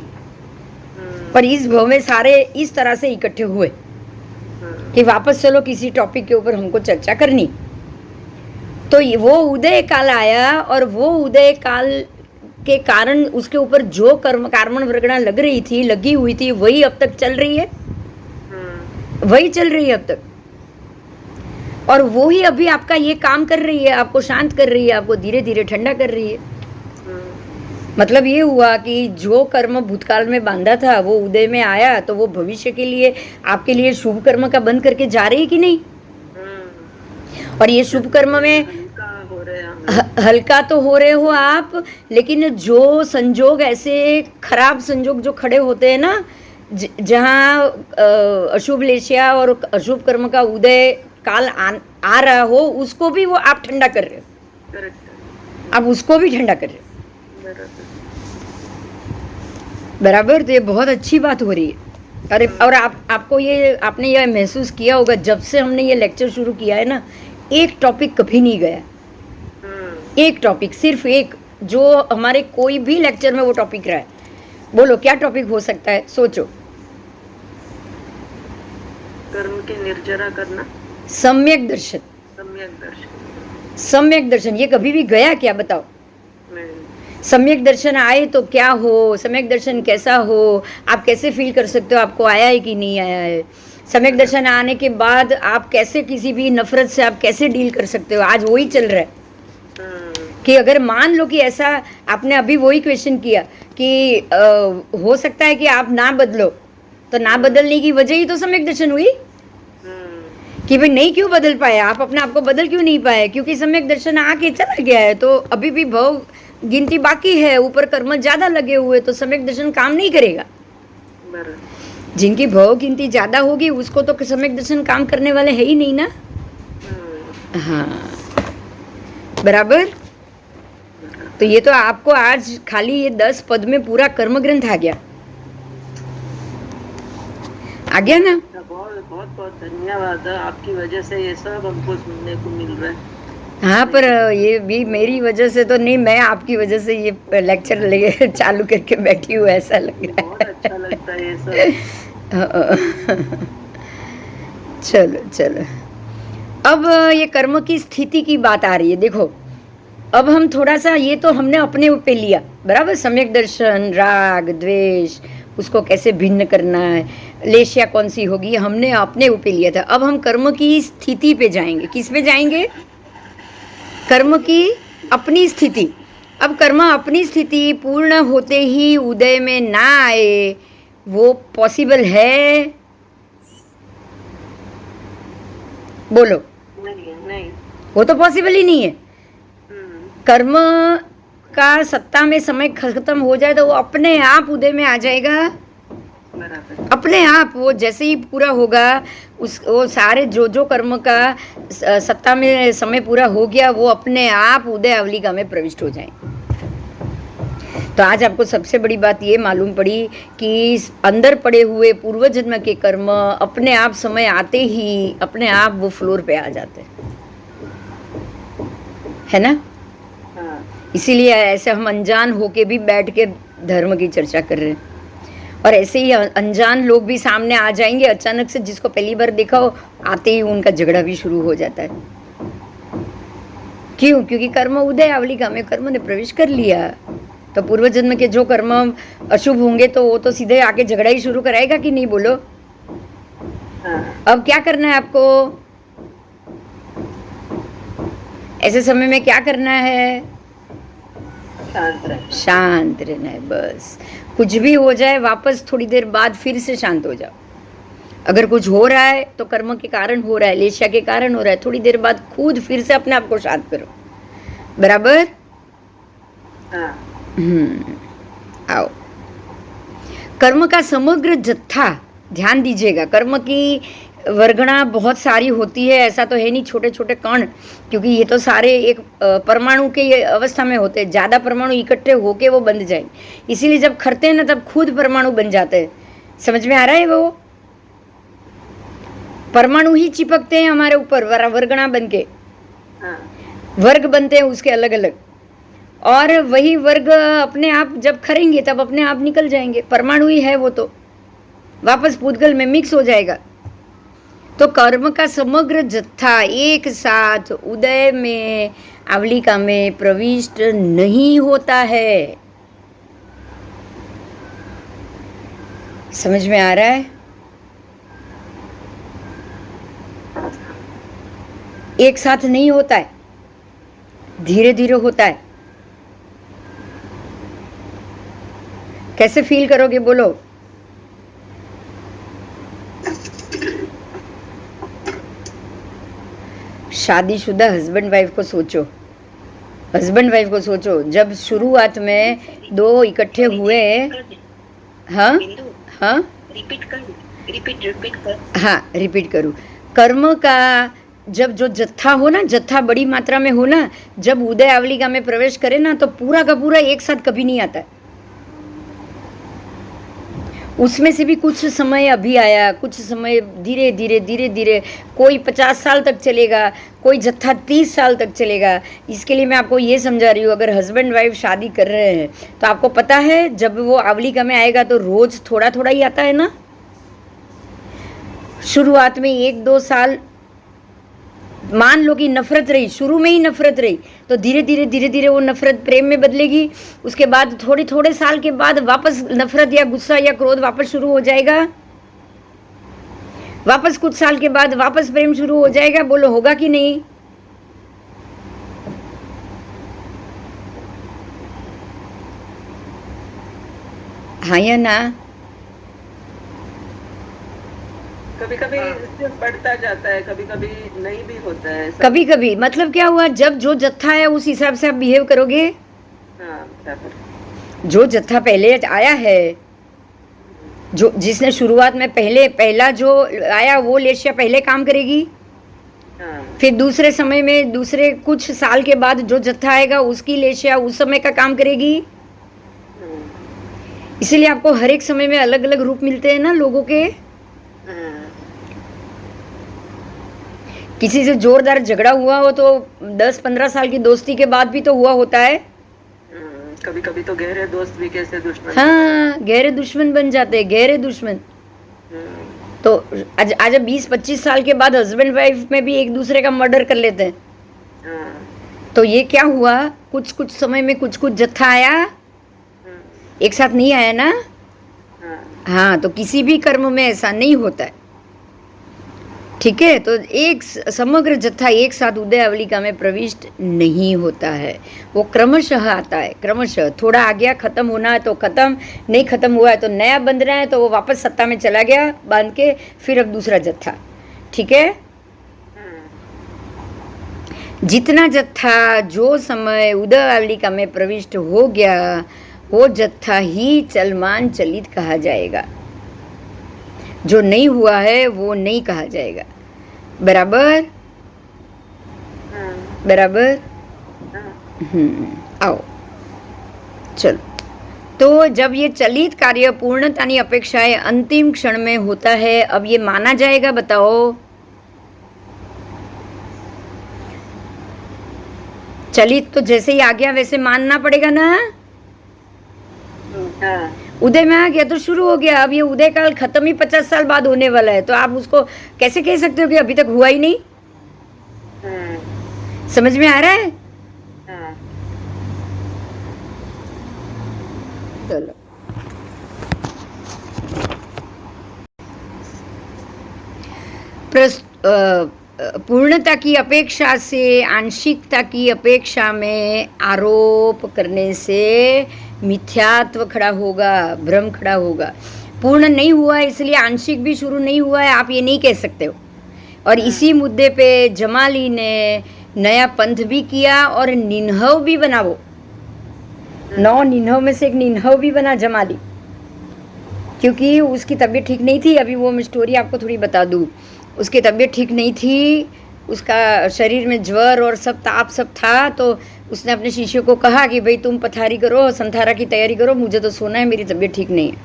पर इस भाव में सारे इस तरह से इकट्ठे हुए कि वापस चलो किसी टॉपिक के ऊपर हमको चर्चा करनी। तो वो उदय काल आया, और वो उदय काल के कारण उसके ऊपर जो कार्बन वर्गणा लगी हुई थी, वही अब तक चल रही है, वही चल रही है अब तक। और वो ही अभी आपका ये काम कर रही है, आपको शांत कर रही है, आपको धीरे धीरे ठंडा कर रही है। मतलब ये हुआ कि जो कर्म भूतकाल में बांधा था, वो उदय में आया, तो वो भविष्य के लिए, आपके लिए शुभ कर्म का बंद करके जा रही है कि नहीं? और ये शुभ कर्म में हल्का तो हो रहे हो आप, लेकिन जो संजोग, ऐसे खराब संजोग जो खड़े होते हैं ना, जहाँ अशुभ लेशिया और अशुभ कर्म का उदय काल आ रहा हो, उसको भी वो आप ठंडा कर रहे हो। आप उसको भी ठंडा कर रहे हो। बराबर। तो ये बहुत अच्छी बात हो रही है। अरे, और आपको ये, आपने ये महसूस किया होगा, जब से हमने ये लेक्चर शुरू किया है ना, एक टॉपिक कभी नहीं गया। एक टॉपिक, सिर्फ एक, जो हमारे कोई भी लेक्चर में वो टॉपिक रहा है। बोलो क्या टॉपिक हो सकता है, सोचो। कर्म की निर्जरा करना, सम्यक दर्शन। सम्यक दर्शन, सम्यक दर्शन, ये कभी भी गया क्या, बताओ? सम्यक दर्शन आए तो क्या हो, सम्यक दर्शन कैसा हो, आप कैसे फील कर सकते हो, आपको आया है कि नहीं आया है? सम्यक दर्शन आने के बाद आप कैसे किसी भी नफरत से आप कैसे डील कर सकते हो? आज वही चल रहा है कि अगर मान लो कि ऐसा, आपने अभी वही क्वेश्चन किया कि हो सकता है कि आप ना बदलो, तो ना बदलने की वजह ही तो सम्यक दर्शन हुई कि भाई नहीं क्यों बदल पाए आप, अपने आप को बदल क्यों नहीं पाए? क्योंकि सम्यक दर्शन आके चला गया है, तो अभी भी भाव गिनती बाकी है, ऊपर कर्म ज्यादा लगे हुए, तो सम्यक दर्शन काम नहीं करेगा। जिनकी भाव गिनती ज्यादा होगी, उसको तो सम्यक दर्शन काम करने वाले है ही नहीं ना। हाँ, बराबर। तो ये तो आपको आज खाली ये 10 पद में पूरा कर्म ग्रंथ आ गया ना। बहुत बहुत बहुत धन्यवाद, आपकी वजह से ये सब हमको सुनने को मिल रहा है। हाँ, पर ये भी मेरी वजह से तो नहीं, मैं आपकी वजह से ये लेक्चर ले चालू करके बैठी हूँ, ऐसा लग रहा है। बहुत अच्छा लगता है ये सब। चलो चलो, अब ये कर्म की स्थिति की बात आ रही है। देखो, अब हम थोड़ा सा, ये तो हमने अपने ऊपर लिया, बराबर, सम्यक दर्शन, राग द्वेष, उसको कैसे भिन्न करना है, लेशिया कौन सी होगी, हमने अपने ऊपर लिया था। अब हम कर्म की स्थिति पे जाएंगे। किस पे जाएंगे? कर्म की अपनी स्थिति। अब कर्म अपनी स्थिति पूर्ण होते ही उदय में ना आए, वो पॉसिबल है? बोलो। नहीं। वो तो पॉसिबल ही नहीं है। कर्म का सत्ता में समय खत्म हो जाए तो वो अपने आप उदय में आ जाएगा। बराबर। अपने आप वो जैसे ही पूरा होगा, वो सारे जो कर्म का सत्ता में समय पूरा हो गया, वो अपने आप उदय अवलिका में प्रविष्ट हो जाए। तो आज आपको सबसे बड़ी बात ये मालूम पड़ी कि अंदर पड़े हुए पूर्व जन्म के कर्म अपने आप समय आते ही अपने आप वो फ्लोर पे आ जाते है ना। इसीलिए ऐसे हम अनजान होके भी बैठ के धर्म की चर्चा कर रहे हैं, और ऐसे ही अनजान लोग भी सामने आ जाएंगे अचानक से, जिसको पहली बार देखा हो आते ही उनका झगड़ा भी शुरू हो जाता है। क्यों? क्योंकि कर्म उदय अवलिका में कर्म ने प्रवेश कर लिया। तो पूर्व जन्म के जो कर्म अशुभ होंगे तो वो तो सीधे आके झगड़ा ही शुरू कराएगा कि नहीं, बोलो। अब क्या करना है आपको ऐसे समय में? क्या करना है? शांत रहना है बस। कुछ भी हो जाए वापस थोड़ी देर बाद फिर से शांत हो जाओ। अगर कुछ हो रहा है तो कर्म के कारण हो रहा है, लेशा के कारण हो रहा है, थोड़ी देर बाद खुद फिर से अपने आप को शांत करो। बराबर? आओ। कर्म का समग्र जत्था ध्यान दीजिएगा। कर्म की वर्गणा बहुत सारी होती है, ऐसा तो है नहीं छोटे छोटे कण, क्योंकि ये तो सारे एक परमाणु के अवस्था में होते हैं। ज़्यादा परमाणु इकट्ठे होके वो बंध जाएंगे, इसीलिए जब खरते हैं ना तब खुद परमाणु बन जाते हैं। समझ में आ रहा है? वो परमाणु ही चिपकते हैं हमारे ऊपर वर्गणा बन के, वर्ग बनते हैं उसके अलग अलग, और वही वर्ग अपने आप जब खरेंगे तब अपने आप निकल जाएंगे। परमाणु ही है वो, तो वापस पूतगल में मिक्स हो जाएगा। तो कर्म का समग्र जत्था एक साथ उदय में अवलिका में प्रविष्ट नहीं होता है। समझ में आ रहा है? एक साथ नहीं होता है, धीरे धीरे होता है। कैसे फील करोगे, बोलो। शादीशुदा हस्बैंड वाइफ को सोचो, हस्बैंड वाइफ को सोचो, जब शुरुआत में दो इकट्ठे हुए। हाँ हाँ, रिपीट कर। हाँ, रिपीट करूँ। कर्म का जब जो जत्था हो ना, जत्था बड़ी मात्रा में हो ना, जब उदय अवलिका में प्रवेश करे ना तो पूरा का पूरा एक साथ कभी नहीं आता है। उसमें से भी कुछ समय अभी आया, कुछ समय धीरे धीरे धीरे धीरे, कोई 50 साल तक चलेगा, कोई जत्था 30 साल तक चलेगा। इसके लिए मैं आपको ये समझा रही हूँ, अगर हस्बैंड वाइफ शादी कर रहे हैं तो आपको पता है जब वो अवलिका में आएगा तो रोज थोड़ा थोड़ा ही आता है ना। शुरुआत में 1-2 साल मान लो कि नफरत रही, शुरू में ही नफरत रही, तो धीरे धीरे धीरे धीरे वो नफरत प्रेम में बदलेगी। उसके बाद थोड़े साल के बाद वापस नफरत या गुस्सा या क्रोध वापस शुरू हो जाएगा। वापस कुछ साल के बाद वापस प्रेम शुरू हो जाएगा। बोलो, होगा कि नहीं? हाँ या ना? कभी कभी बढ़ता जाता है, कभी कभी नहीं भी होता है। कभी कभी मतलब क्या हुआ, जब जो जत्था है उस हिसाब से आप बिहेव करोगे। जो जत्था पहले आया है, जो जिसने शुरुआत में पहला जो आया वो लेशिया पहले काम करेगी। फिर दूसरे समय में दूसरे कुछ साल के बाद जो जत्था आएगा उसकी लेशिया उस समय का काम करेगी। इसीलिए आपको हर एक समय में अलग अलग रूप मिलते हैं ना लोगों के। किसी से जोरदार झगड़ा हुआ हो तो 10-15 साल की दोस्ती के बाद भी तो हुआ होता है। कभी कभी तो गहरे दोस्त भी कैसे दुश्मन। हाँ, गहरे दुश्मन बन जाते हैं, गहरे दुश्मन। तो आज 20-25 साल के बाद हस्बैंड वाइफ में भी एक दूसरे का मर्डर कर लेते हैं। तो ये क्या हुआ, कुछ समय में कुछ जत्था आया, एक साथ नहीं आया ना। हाँ, तो किसी भी कर्म में ऐसा नहीं होता है। ठीक है, तो एक समग्र जत्था एक साथ उदय अवलिका में प्रविष्ट नहीं होता है, वो क्रमशः आता है, क्रमशः। थोड़ा आ गया, खत्म होना है तो खत्म, नहीं खत्म हुआ है तो नया बंध रहा है तो वो वापस सत्ता में चला गया बांध के, फिर अब दूसरा जत्था। ठीक है, जितना जत्था जो समय उदय अवलिका में प्रविष्ट हो गया वो जत्था ही चलमान चलित कहा जाएगा, जो नहीं हुआ है वो नहीं कहा जाएगा। बराबर बराबर। आओ चलो, तो जब ये चलित कार्य पूर्णतानी अपेक्षाएं अंतिम क्षण में होता है, अब ये माना जाएगा, बताओ। चलित तो जैसे ही आ गया वैसे मानना पड़ेगा ना। उदय में आ गया तो शुरू हो गया, अब ये उदय काल खत्म ही 50 साल बाद होने वाला है, तो आप उसको कैसे कह सकते हो कि अभी तक हुआ ही नहीं। समझ में आ रहा है? चलो, पूर्णता की अपेक्षा से आंशिकता की अपेक्षा में आरोप करने से मिथ्यात्व खड़ा होगा, भ्रम खड़ा होगा। पूर्ण नहीं हुआ है इसलिए आंशिक भी शुरू नहीं हुआ है, आप ये नहीं कह सकते हो। और इसी मुद्दे पे जमाली ने नया पंथ भी किया और निन्हव भी बना, वो 9 निन्हव में से एक निन्हव भी बना जमाली, क्योंकि उसकी तबीयत ठीक नहीं थी। अभी वो मैं स्टोरी आपको थोड़ी बता दूँ। उसकी तबीयत ठीक नहीं थी, उसका शरीर में ज्वर और सब ताप सब था, तो उसने अपने शिष्यों को कहा कि भाई तुम पथारी करो, संथारा की तैयारी करो, मुझे तो सोना है, मेरी तबीयत ठीक नहीं है।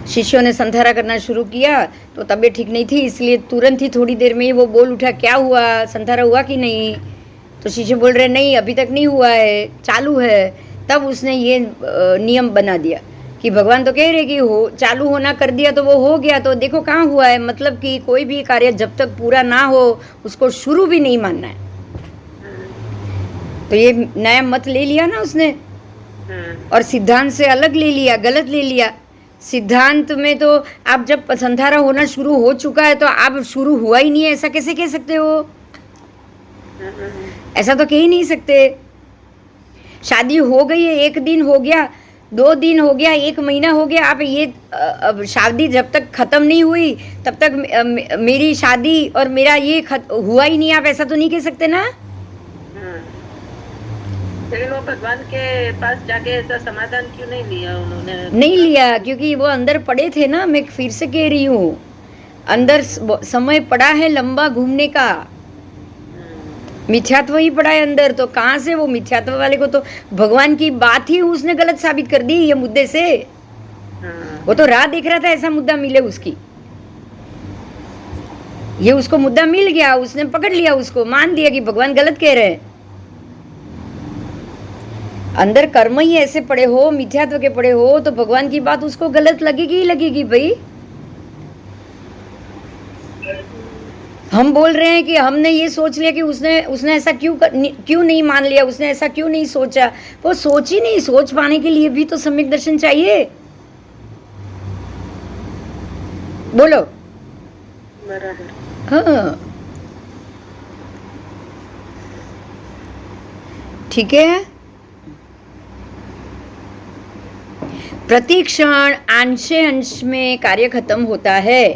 शिष्यों ने संथारा करना शुरू किया तो तबीयत ठीक नहीं थी, इसलिए तुरंत ही थोड़ी देर में ही वो बोल उठा, क्या हुआ, संथारा हुआ कि नहीं? तो शिष्य बोल रहे नहीं, अभी तक नहीं हुआ है, चालू है। तब उसने ये नियम बना दिया कि भगवान तो कह रहे कि हो, चालू होना कर दिया तो वो हो गया, तो देखो कहाँ हुआ है। मतलब कि कोई भी कार्य जब तक पूरा ना हो उसको शुरू भी नहीं मानना है। तो ये नया मत ले लिया ना उसने, और सिद्धांत से अलग ले लिया, गलत ले लिया। सिद्धांत में तो आप जब संथारा होना शुरू हो चुका है तो आप शुरू हुआ ही नहीं है, ऐसा कैसे कह सकते हो? ऐसा तो कह ही नहीं सकते। शादी हो गई है, 1 दिन हो गया, 2 दिन हो गया, 1 महीना हो गया, आप ये अब शादी जब तक खत्म नहीं हुई तब तक मेरी शादी और मेरा ये हुआ ही नहीं, आप ऐसा तो नहीं कह सकते ना। लेकिन वो भगवान के पास जाके ऐसा समाधान क्यों नहीं लिया उन्होंने? नहीं लिया क्योंकि वो अंदर पड़े थे ना। मैं फिर से कह रही हूँ, अंदर समय पड़ा है लंबा घूमने का, मिथ्यात्व ही पड़ा है अंदर। तो कहाँ से वो मिथ्यात्व वाले को, तो भगवान की बात ही उसने गलत साबित कर दी ये मुद्दे से। वो तो राह देख रहा था ऐसा मुद्दा मिले उसकी, ये उसको मुद्दा मिल गया, उसने पकड़ लिया, उसको मान दिया कि भगवान गलत कह रहे हैं। अंदर कर्म ही ऐसे पड़े हो, मिथ्यात्व के पड़े हो, तो भगवान की बात उसको गलत लगेगी ही लगेगी भाई। हम बोल रहे हैं कि हमने ये सोच लिया कि उसने ऐसा क्यों नहीं मान लिया, उसने ऐसा क्यों नहीं सोचा। वो सोच ही नहीं, सोच पाने के लिए भी तो सम्यक दर्शन चाहिए। बोलो। बराबर। हाँ ठीक है। प्रतिक्षण अंशे अंश में कार्य खत्म होता है।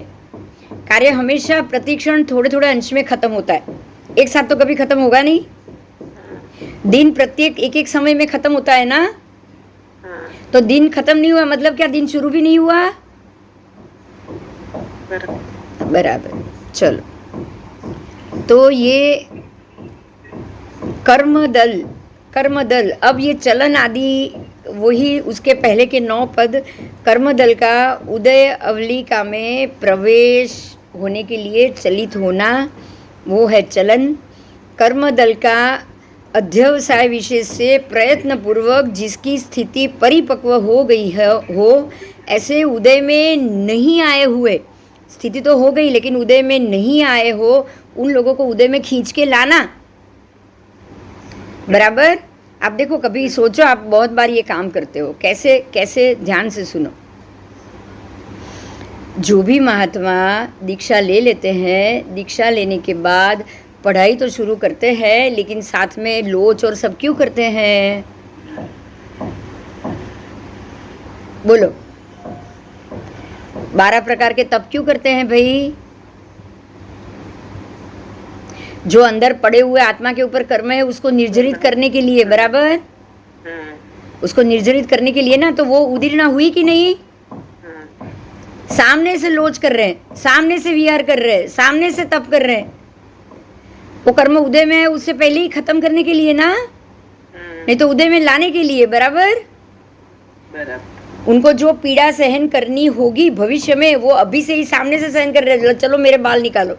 कार्य हमेशा प्रतिक्षण थोड़े थोड़े अंश में खत्म होता है, एक साथ तो कभी खत्म होगा नहीं। दिन प्रत्येक एक एक समय में खत्म होता है ना। तो दिन खत्म नहीं हुआ मतलब क्या, दिन शुरू भी नहीं हुआ। बराबर। चलो, तो ये कर्मदल अब ये चलन आदि, वही उसके पहले के 9 पद कर्मदल का उदय अवलिका में प्रवेश होने के लिए चलित होना, वो है चलन। कर्मदल का अध्यवसाय विशेष से प्रयत्न पूर्वक जिसकी स्थिति परिपक्व हो गई है हो, ऐसे उदय में नहीं आए हुए, स्थिति तो हो गई लेकिन उदय में नहीं आए हो, उन लोगों को उदय में खींच के लाना। बराबर। आप देखो, कभी सोचो, आप बहुत बार ये काम करते हो, कैसे कैसे, ध्यान से सुनो। जो भी महात्मा दीक्षा ले लेते हैं, दीक्षा लेने के बाद पढ़ाई तो शुरू करते हैं, लेकिन साथ में लोच और सब क्यों करते हैं? बोलो, 12 प्रकार के तप क्यों करते हैं भाई? जो अंदर पड़े हुए आत्मा के ऊपर कर्म है उसको निर्जरित करने के लिए, बराबर? उसको निर्जरित करने के लिए ना, तो वो उदीर्णा हुई कि नहीं? सामने से लोच कर रहे हैं, सामने से विहार कर रहे हैं, सामने से तप कर रहे हैं, वो कर्म उदय में है उससे पहले ही खत्म करने के लिए ना, नहीं तो उदय में लाने के लिए, बराबर? उनको जो पीड़ा सहन करनी होगी भविष्य में, वो अभी से ही सामने से सहन कर रहे हैं। चलो मेरे बाल निकालो,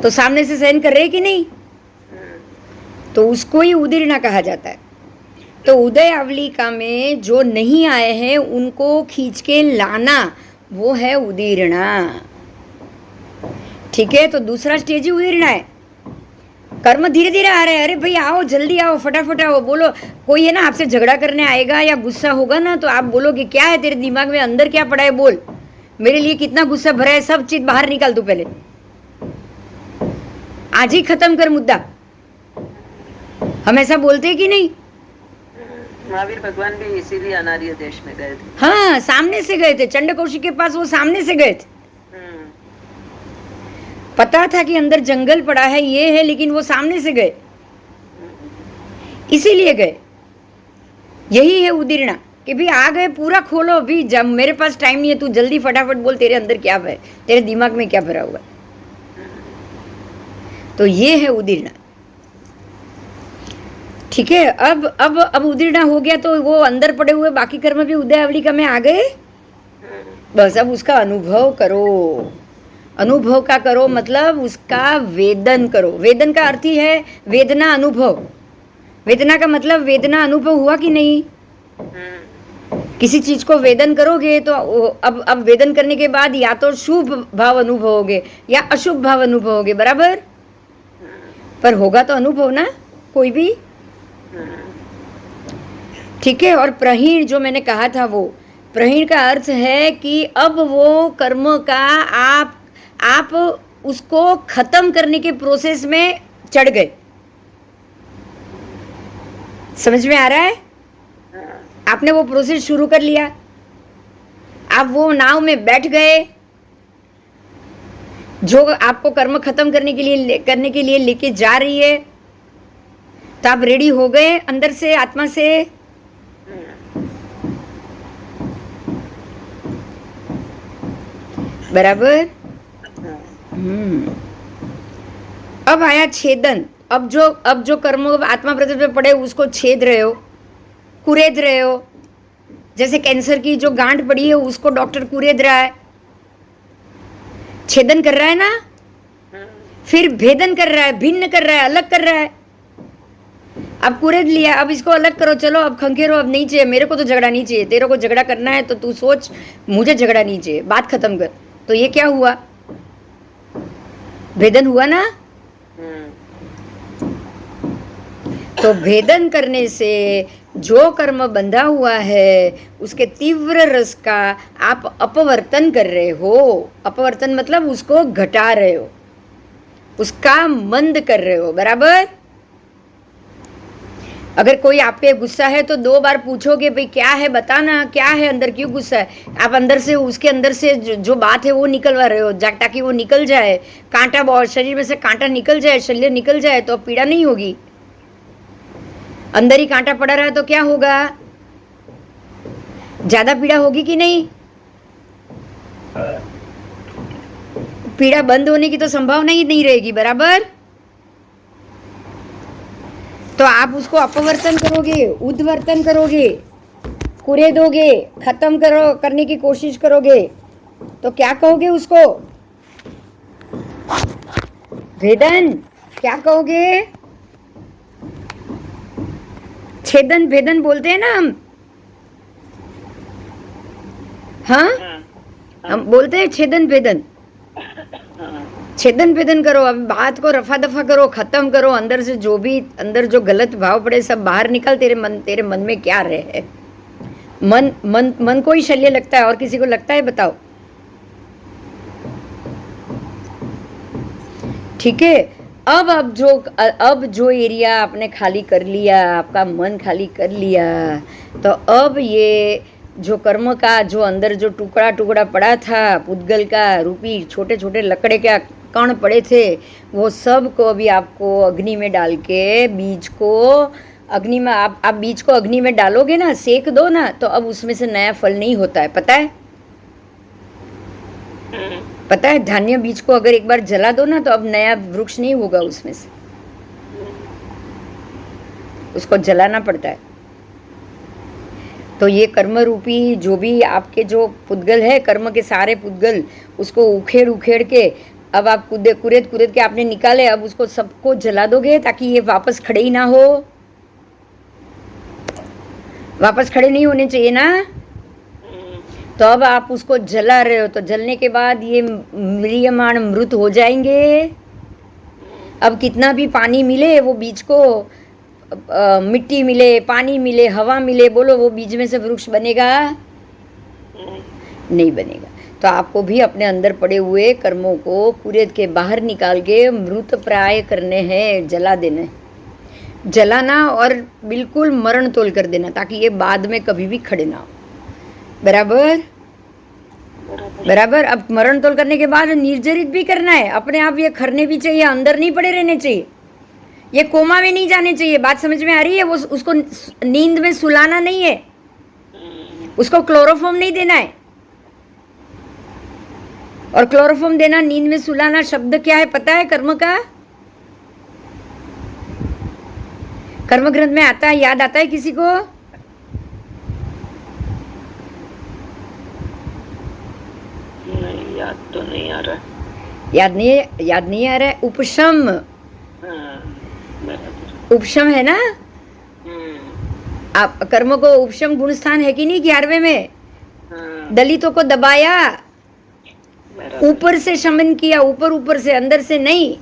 तो सामने से सहन कर रहे कि नहीं? तो उसको ही उदीर्णा कहा जाता है। तो उदय अवलिका में जो नहीं आए हैं उनको खींच के लाना, वो है उदीर्णा। ठीक है, तो दूसरा स्टेज ही उदीर्णा है। कर्म धीरे धीरे आ रहे हैं, अरे भाई आओ, जल्दी आओ, फटाफट आओ। बोलो, कोई है ना आपसे झगड़ा करने आएगा या गुस्सा होगा ना, तो आप बोलोगे क्या है तेरे दिमाग में, अंदर क्या पड़ा है, बोल, मेरे लिए कितना गुस्सा भरा है, सब चीज बाहर निकाल तू पहले, आज ही खत्म कर मुद्दा। हम ऐसा बोलते हैं कि नहीं? महावीर भगवान भी इसीलिए अनार्य देश में गए थे। हाँ, सामने से गए थे, चंड कौशिक के पास वो सामने से गए थे। पता था कि अंदर जंगल पड़ा है, ये है, लेकिन वो सामने से गए, इसीलिए गए। यही है उदीर्णा, कि भी आ गए, पूरा खोलो, अभी जब मेरे पास टाइम नहीं है, तू जल्दी फटाफट बोल, तेरे अंदर क्या है, तेरे दिमाग में क्या भरा हुआ है। तो ये है उदीर्णा। ठीक है, अब उदीर्णा हो गया, तो वो अंदर पड़े हुए बाकी कर्म भी उदय अवलिका में आ गए। बस अब उसका अनुभव करो। अनुभव का करो मतलब उसका वेदन करो। वेदन का अर्थ ही है वेदना अनुभव। वेदना का मतलब वेदना अनुभव हुआ कि नहीं? किसी चीज को वेदन करोगे तो अब वेदन करने के बाद या तो शुभ भाव अनुभवोगे या अशुभ भाव अनुभवोगे, बराबर? पर होगा तो अनुभव ना, कोई भी। ठीक है, और प्रहीण जो मैंने कहा था, वो प्रहीण का अर्थ है कि अब वो कर्म का आप उसको खत्म करने के प्रोसेस में चढ़ गए। समझ में आ रहा है? आपने वो प्रोसेस शुरू कर लिया, आप वो नाव में बैठ गए, जो आपको कर्म खत्म करने के लिए लेके जा रही है, तो आप रेडी हो गए अंदर से, आत्मा से। बराबर? अब आया छेदन। अब जो कर्म आत्मा प्रकृति पे पड़े उसको छेद रहे हो, कुरेद रहे हो। जैसे कैंसर की जो गांठ पड़ी है उसको डॉक्टर कुरेद रहा है, छेदन कर रहा है ना, फिर भेदन कर रहा है, भिन्न कर रहा है, अलग कर रहा है। अब कुरेद लिया, अब इसको अलग करो, चलो अब खंखेरो, अब नहीं चाहिए, मेरे को तो झगड़ा नहीं चाहिए, तेरे को झगड़ा करना है तो तू सोच, मुझे झगड़ा नहीं चाहिए, बात खत्म कर। तो ये क्या हुआ? भेदन हुआ ना। तो भेदन करने से जो कर्म बंधा हुआ है उसके तीव्र रस का आप अपवर्तन कर रहे हो। अपवर्तन मतलब उसको घटा रहे हो, उसका मंद कर रहे हो, बराबर? अगर कोई आप पे गुस्सा है तो 2 बार पूछोगे, भाई क्या है, बताना क्या है, अंदर क्यों गुस्सा है। आप अंदर से उसके अंदर से जो बात है वो निकलवा रहे हो, ताकि वो निकल जाए, कांटा बहुत शरीर में से कांटा निकल जाए, शल्य निकल जाए, तो पीड़ा नहीं होगी। अंदर ही कांटा पड़ा रहा तो क्या होगा? ज्यादा पीड़ा होगी कि नहीं? पीड़ा बंद होने की तो संभावना ही नहीं रहेगी, बराबर? तो आप उसको अपवर्तन करोगे, उद्वर्तन करोगे, कुरेदोगे, खत्म करने की कोशिश करोगे, तो क्या कहोगे उसको? भेदन। क्या कहोगे? छेदन भेदन बोलते हैं ना हम। हाँ, हम बोलते हैं छेदन भेदन। छेदन भेदन करो, अब बात को रफा दफा करो, खत्म करो। अंदर से जो भी अंदर जो गलत भाव पड़े सब बाहर निकल। तेरे मन में क्या रहे है? मन को ही शल्य लगता है और किसी को लगता है? बताओ। ठीक है। अब जो एरिया आपने खाली कर लिया, आपका मन खाली कर लिया, तो अब ये जो कर्म का जो अंदर जो टुकड़ा टुकड़ा पड़ा था, पुद्गल का रूपी छोटे छोटे लकड़े के कण पड़े थे, वो सब को अभी आपको अग्नि में डाल के बीज को अग्नि में आप बीज को अग्नि में डालोगे ना, सेक दो ना, तो अब उसमें से नया फल नहीं होता है, पता है? पता है, धान्य बीज को अगर एक बार जला दो ना, तो अब नया वृक्ष नहीं होगा उसमें से, उसको जलाना पड़ता है। तो ये कर्म रूपी जो भी आपके जो पुद्गल है, कर्म के सारे पुद्गल, उसको उखेड़ उखेड़ के अब आप कुरेद कुरेद के आपने निकाले, अब उसको सबको जला दोगे ताकि ये वापस खड़े ही ना हो। वापस खड़े नहीं होने चाहिए ना, तो अब आप उसको जला रहे हो, तो जलने के बाद ये म्रियमाण मृत हो जाएंगे। अब कितना भी पानी मिले वो बीज को, मिट्टी मिले, पानी मिले, हवा मिले, बोलो वो बीज में से वृक्ष बनेगा? नहीं बनेगा। तो आपको भी अपने अंदर पड़े हुए कर्मों को कुरेद के बाहर निकाल के मृत प्राय करने हैं, जला देने, जलाना और बिल्कुल मरण तोल कर देना, ताकि ये बाद में कभी भी खड़े ना हो। बराबर बराबर। अब मरण तोल करने के बाद निर्जरित भी करना है, अपने आप ये खरने भी चाहिए, अंदर नहीं पड़े रहने चाहिए, ये कोमा में नहीं जाने चाहिए। बात समझ में आ रही है? वो उसको नींद में सुलाना नहीं है, उसको क्लोरोफॉर्म नहीं देना है। और क्लोरोफॉर्म देना, नींद में सुलाना शब्द क्या है पता है? कर्म का, कर्म ग्रंथ में आता है, याद आता है किसी को? नहीं, याद तो नहीं आ रहा। याद नहीं आ रहा है? उपशम। उपशम है ना? आप कर्म को उपशम गुण स्थान है कि नहीं 11वें में? दलितों को दबाया, ऊपर से शमन किया, ऊपर से, अंदर से नहीं।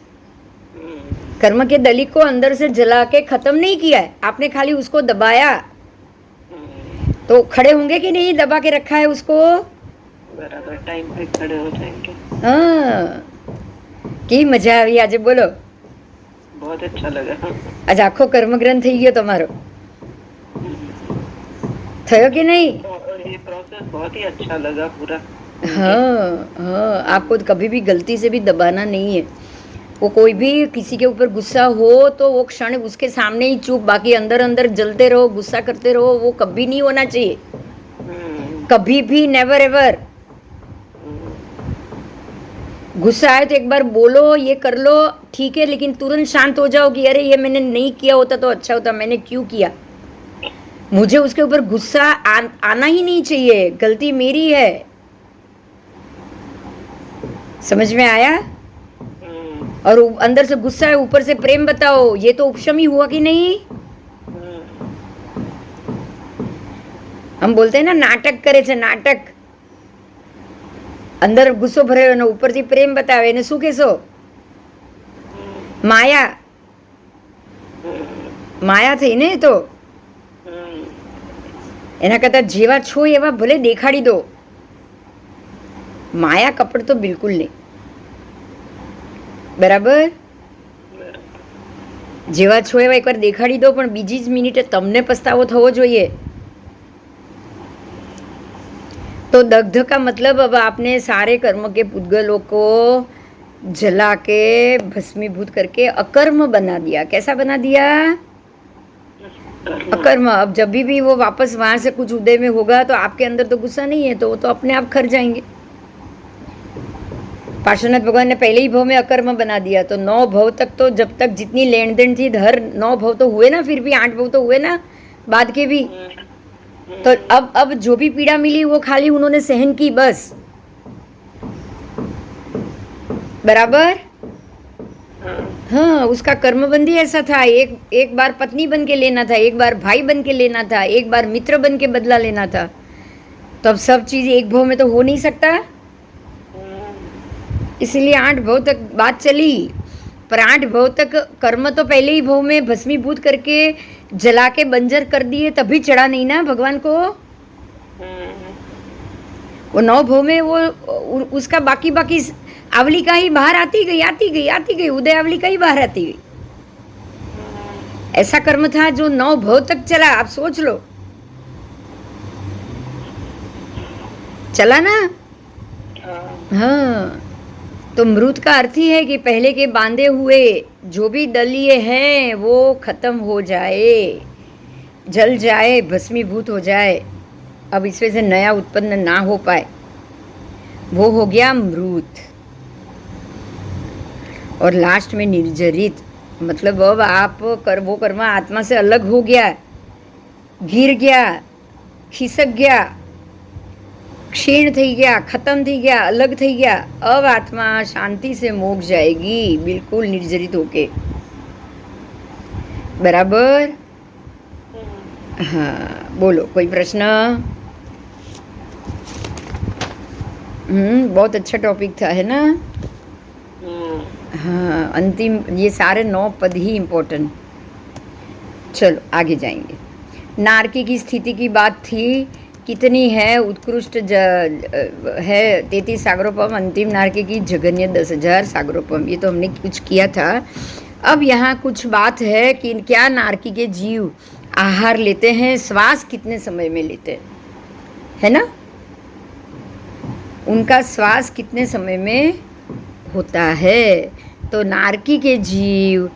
कर्म के दलित को अंदर से जला के खत्म नहीं किया है आपने, खाली उसको दबाया। तो खड़े होंगे कि नहीं? दबा के रखा है उसको, बराबर टाइम पे खड़े हो जाएंगे। हाँ, की मजा આવી આજે? બોલો, बहुत अच्छा लगा। आज आखो कर्मग्रंथ થઈ ગયો તમારો, થયો कि नहीं? और ये प्रोसेस बहुत ही अच्छा लगा पूरा। हाँ, आपको कभी भी गलती से भी दबाना नहीं है। वो कोई भी किसी के ऊपर गुस्सा हो तो वो क्षण उसके सामने ही चुप, बाकी अंदर अंदर जलते रहो, गुस्सा करते रहो, वो कभी नहीं होना चाहिए, कभी भी, नेवर एवर। गुस्सा आए तो एक बार बोलो, ये कर लो, ठीक है, लेकिन तुरंत शांत हो जाओ कि अरे ये मैंने नहीं किया होता तो अच्छा होता, मैंने क्यों किया। मुझे उसके ऊपर गुस्सा आना ही नहीं चाहिए, गलती मेरी है। समझ में आया? और अंदर से गुस्सा है, ऊपर से प्रेम बताओ, ये तो उपशम ही हुआ कि नहीं? हम बोलते हैं ना नाटक करे છે, नाटक। અંદર ગુસ્સો ભર્યો અને ઉપરથી પ્રેમ બતાવે, એને શું કહેશો? માયા, માયા થઈ ને તો એના કરતા જેવા છો એવા ભલે દેખાડી દો, માયા કપડ તો બિલકુલ નહીં। બરાબર? જેવા છો એવા એકવાર દેખાડી દો, પણ બીજી જ મિનિટે તમને પસ્તાવો થવો જોઈએ। तो दग्ध का मतलब अब आपने सारे कर्म के पुद्गलों को जला के भस्मीभूत करके अकर्म बना दिया। कैसा बना दिया? अकर्म। अब जब भी वो वापस वहां से कुछ उदय में होगा तो आपके अंदर तो गुस्सा नहीं है, तो वो तो अपने आप खर जाएंगे। पार्श्वनाथ भगवान ने पहले ही भव में अकर्म बना दिया, तो 9 भव तक तो, जब तक जितनी लेन देन थी, हर 9 भव तो हुए ना, फिर भी 8 भव तो हुए ना बाद के भी। तो अब जो भी पीड़ा मिली वो खाली उन्होंने सहन की, बस। बराबर? हाँ, उसका कर्मबंदी ऐसा था। एक बार पत्नी बन के लेना था, एक बार भाई बन के लेना था, एक बार मित्र बन के बदला लेना था। तो अब सब चीज एक भव में तो हो नहीं सकता, इसलिए 8 भव तक बात चली। पर 8 भव तक कर्म तो पहले ही भव में भस्मीभूत करके जला के बंजर कर दिए, तभी चढ़ा नहीं ना भगवान को। वो 9 भव में वो उसका बाकी आवलिका ही बाहर आती गई आती गई आती गई, उदय आवलिका ही बाहर आती गई। ऐसा कर्म था जो 9 भव तक चला। आप सोच लो, चला ना। हाँ, तो मृत का अर्थ ही है कि पहले के बांधे हुए जो भी दलीय हैं वो खत्म हो जाए, जल जाए, भस्मीभूत हो जाए, अब इसमें से नया उत्पन्न ना हो पाए, वो हो गया मृत। और लास्ट में निर्जरित, मतलब अब आप वो कर्म आत्मा से अलग हो गया, गिर गया, खिसक गया, क्षीण થઈ ગયા, खत्म થઈ ગયા, अलग થઈ ગયા। अब आत्मा शांति से मोक्ष जाएगी, बिल्कुल निर्जरित होके। बराबर? हाँ, बोलो, कोई प्रश्न? बहुत अच्छा टॉपिक था, है ना? हाँ, अंतिम ये सारे 9 पद ही इम्पोर्टेंट। चलो आगे जाएंगे। नारकी की स्थिति की बात थी, कितनी है उत्कृष्ट है 33 सागरोपम, अंतिम नारकी की जघन्य 10,000 सागरोपम। ये तो हमने कुछ किया था। अब यहाँ कुछ बात है कि क्या नारकी के जीव आहार लेते हैं, श्वास कितने समय में लेते हैं, है ना? उनका श्वास कितने समय में होता है। तो नारकी के जीव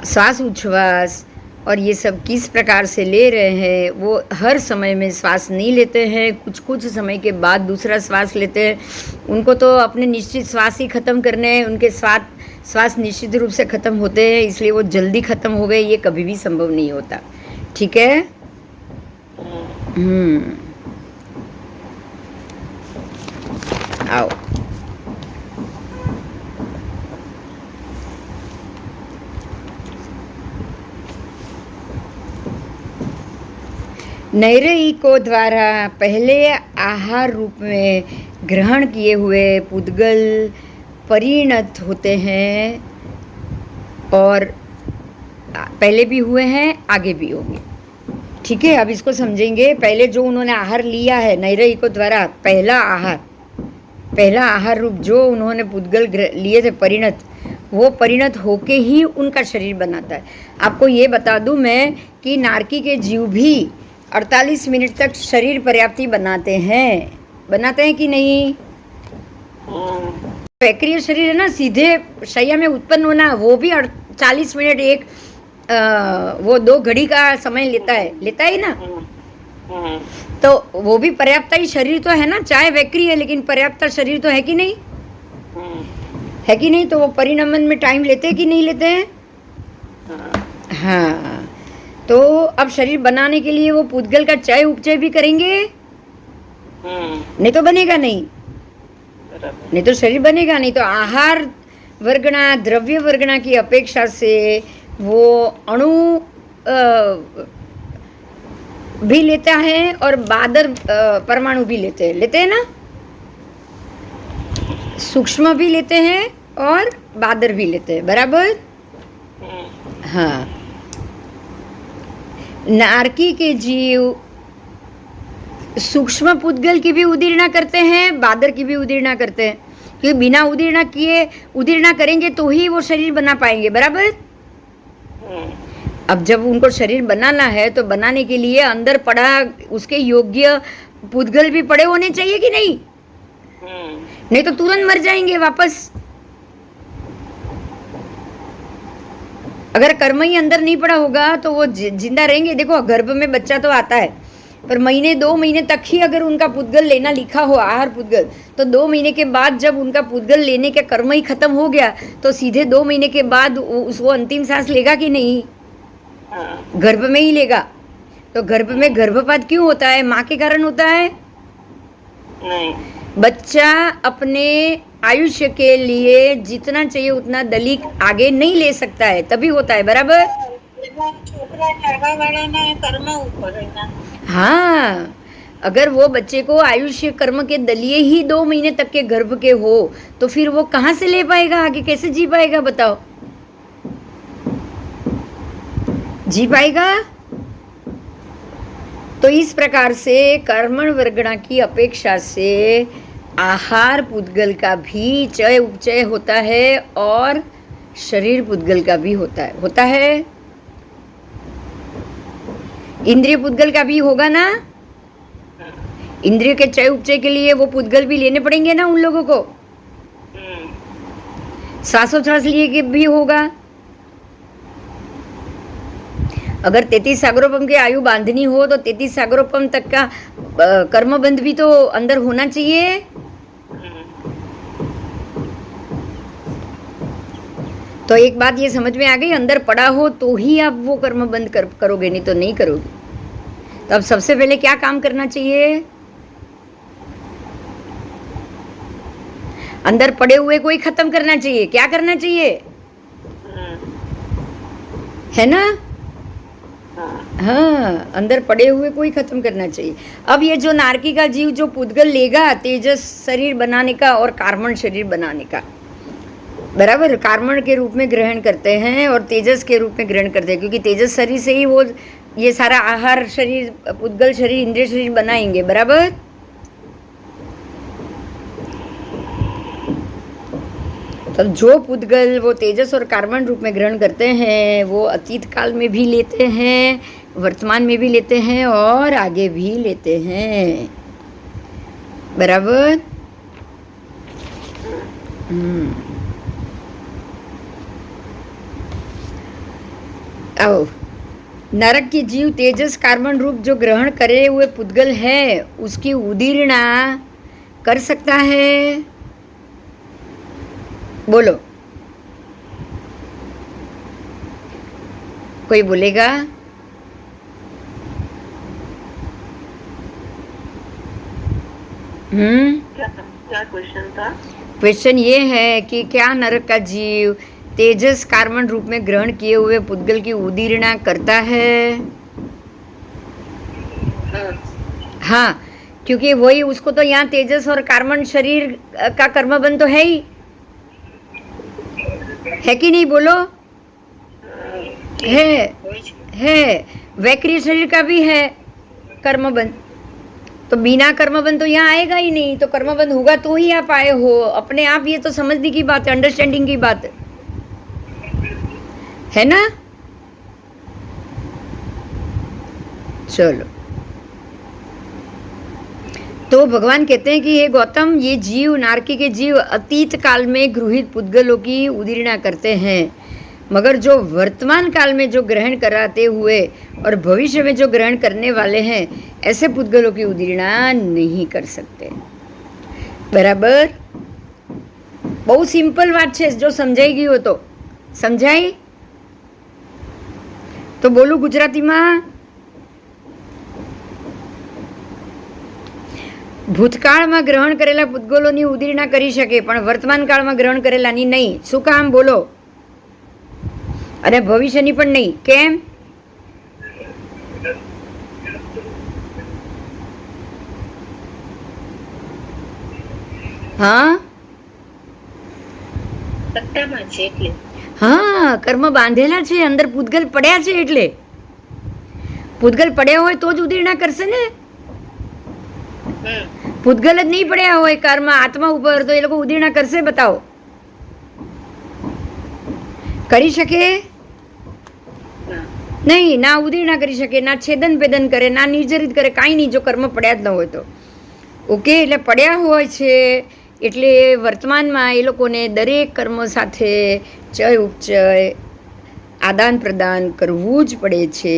श्वास उच्छ्वास और ये सब किस प्रकार से ले रहे हैं, वो हर समय में श्वास नहीं लेते हैं, कुछ कुछ समय के बाद दूसरा श्वास लेते हैं। उनको तो अपने निश्चित श्वास ही ख़त्म करने हैं, उनके श्वास निश्चित रूप से ख़त्म होते हैं, इसलिए वो जल्दी ख़त्म हो गए, ये कभी भी संभव नहीं होता। ठीक है? आओ, नैरयिकों द्वारा पहले आहार रूप में ग्रहण किए हुए पुद्गल परिणत होते हैं, और पहले भी हुए हैं, आगे भी होंगे। ठीक है, अब इसको समझेंगे। पहले जो उन्होंने आहार लिया है नैरयिकों द्वारा, पहला आहार रूप जो उन्होंने पुद्गल लिए थे परिणत, वो परिणत होके ही उनका शरीर बनाता है। आपको ये बता दूं मैं कि नारकी के जीव भी 48 मिनट तक शरीर पर्याप्ति बनाते हैं कि नहीं? वैक्रिय शरीर है ना, सीधे शैया में उत्पन्न होना, वो भी 40 मिनट वो 2 घड़ी का समय लेता है ना। तो वो भी पर्याप्त ही शरीर तो है ना, चाहे वैक्री है लेकिन पर्याप्त शरीर तो है कि नहीं? है कि नहीं? तो वो परिणमन में टाइम लेते हैं कि नहीं लेते हैं? हाँ, तो अब शरीर बनाने के लिए वो पुद्गल का चय उपचय भी करेंगे, नहीं तो बनेगा नहीं तो शरीर बनेगा नहीं। तो आहार वर्गना, द्रव्य वर्गना की अपेक्षा से वो अणु भी लेता है और बादर परमाणु भी लेते हैं ना, सूक्ष्म भी लेते हैं और बादर भी लेते हैं। बराबर? हाँ, नारकी के जीव सूक्ष्म पुद्गल की भी उदीर्णा करते हैं, बादर की भी उदीर्णा करते हैं, क्योंकि बिना उदीर्णा करेंगे तो ही वो शरीर बना पाएंगे। बराबर? अब जब उनको शरीर बनाना है तो बनाने के लिए अंदर पड़ा उसके योग्य पुद्गल भी पड़े होने चाहिए कि नहीं? नहीं तो तुरंत मर जाएंगे वापस। अगर कर्म ही अंदर नहीं पड़ा होगा तो वो जिंदा रहेंगे। देखो, गर्भ में बच्चा तो आता है, पर 1-2 महीने तक ही अगर उनका पुद्गल लेना लिखा हो, आहार पुद्गल, तो 2 महीने के बाद जब उनका पुद्गल लेने का कर्म ही खत्म हो गया तो सीधे 2 महीने के बाद वो अंतिम सांस लेगा कि नहीं? गर्भ में ही लेगा। तो गर्भ में गर्भपात क्यों होता है? माँ के कारण होता है? नहीं। बच्चा अपने आयुष्य के लिए जितना चाहिए उतना दलिक आगे नहीं ले सकता है, तभी होता है। बराबर? हाँ, अगर वो बच्चे को आयुष्य कर्म के दलिए ही 2 महीने तक के गर्भ के हो तो फिर वो कहाँ से ले पाएगा, आगे कैसे जी पाएगा? बताओ, जी पाएगा? तो इस प्रकार से कर्मण वर्गणा की अपेक्षा से आहार पुद्गल का भी चय उपचय होता है और शरीर पुद्गल का भी होता है। इंद्रिय पुद्गल का भी होगा ना। इंद्रिय के चय उपचय के लिए वो पुद्गल भी लेने पड़ेंगे ना उन लोगों को। श्वासोच्छ्वास लिए के भी होगा। अगर 33 सागरोपम की आयु बांधनी हो तो 33 सागरोपम तक का कर्मबंध भी तो अंदर होना चाहिए। तो एक बात ये समझ में आ गई, अंदर पड़ा हो तो ही आप वो कर्म बंद करोगे, नहीं तो नहीं करोगे। तो अब सबसे पहले क्या काम करना चाहिए? अंदर पड़े हुए को ही खत्म करना चाहिए। क्या करना चाहिए? है ना? हाँ, अंदर पड़े हुए को ही खत्म करना चाहिए। अब ये जो नारकी का जीव जो पुद्गल लेगा तेजस शरीर बनाने का और कार्मण शरीर बनाने का, बराबर, कार्मण के रूप में ग्रहण करते हैं और तेजस के रूप में ग्रहण करते हैं, क्योंकि तेजस शरीर से ही वो ये सारा आहार शरीर, पुद्गल शरीर, इंद्रिय शरीर बनाएंगे, बराबर। तब जो पुद्गल वो तेजस और कार्बन रूप में ग्रहण करते हैं वो अतीत काल में भी लेते हैं, वर्तमान में भी लेते हैं और आगे भी लेते हैं, बराबर। आओ, नरक के जीव तेजस कार्बन रूप जो ग्रहण करे हुए पुद्गल है उसकी उदीर्णा कर सकता है? बोलो, कोई बोलेगा? क्या क्वेश्चन था? क्वेश्चन ये है कि क्या नरक का जीव तेजस कार्बन रूप में ग्रहण किए हुए पुद्गल की उदीर्णा करता है? हाँ, क्योंकि वही उसको तो यहाँ तेजस और कार्बन शरीर का कर्मबंध तो है कि नहीं? बोलो, है। वैक्रिय शरीर का भी है कर्मबंध, तो बिना कर्मबंध तो यहाँ आएगा ही नहीं। तो कर्मबंध होगा तो ही आप आए हो। अपने आप ये तो समझने की बात है, अंडरस्टैंडिंग की बात है ना। चलो, तो भगवान कहते हैं कि हे गौतम, ये जीव, नारकी के जीव अतीत काल में गृहित पुद्गलों की उदीर्णा करते हैं, मगर जो वर्तमान काल में जो ग्रहण कराते हुए और भविष्य में जो ग्रहण करने वाले हैं ऐसे पुद्गलों की उदीर्णा नहीं कर सकते, बराबर। बहुत सिंपल बात है, जो समझाई गई हो तो समझाई तो बोलूं गुजराती में। ભૂતકાળમાં ગ્રહણ કરેલા પુદ્ગલોની ઉદીર્ણા કરી શકે પણ વર્તમાન કાળમાં ગ્રહણ કરેલાની નહીં. શું કામ? બોલો. અને ભવિષ્યની પણ નહીં. કેમ? હા, હા, કર્મ બાંધેલા છે, અંદર પૂતગલ પડ્યા છે, એટલે પૂતગલ પડ્યા હોય તો જ ઉદીર્ણા કરશે ને. પૂતગલ જ નહીં પડ્યા હોય કર્મ આત્મા ઉપર તો એ લોકો ઉદીર્ણા કરશે? બતાવો, કરી શકે? નહીં, ના ઉદીર્ણા કરી શકે, ના છેદન ભેદન કરે, ના નિર્જરિત કરે, કાંઈ નહીં, જો કર્મ પડ્યા જ ન હોય તો. ઓકે, એટલે પડ્યા હોય છે એટલે વર્તમાનમાં એ લોકોને દરેક કર્મ સાથે ચય ઉપચય આદાન પ્રદાન કરવું જ પડે છે.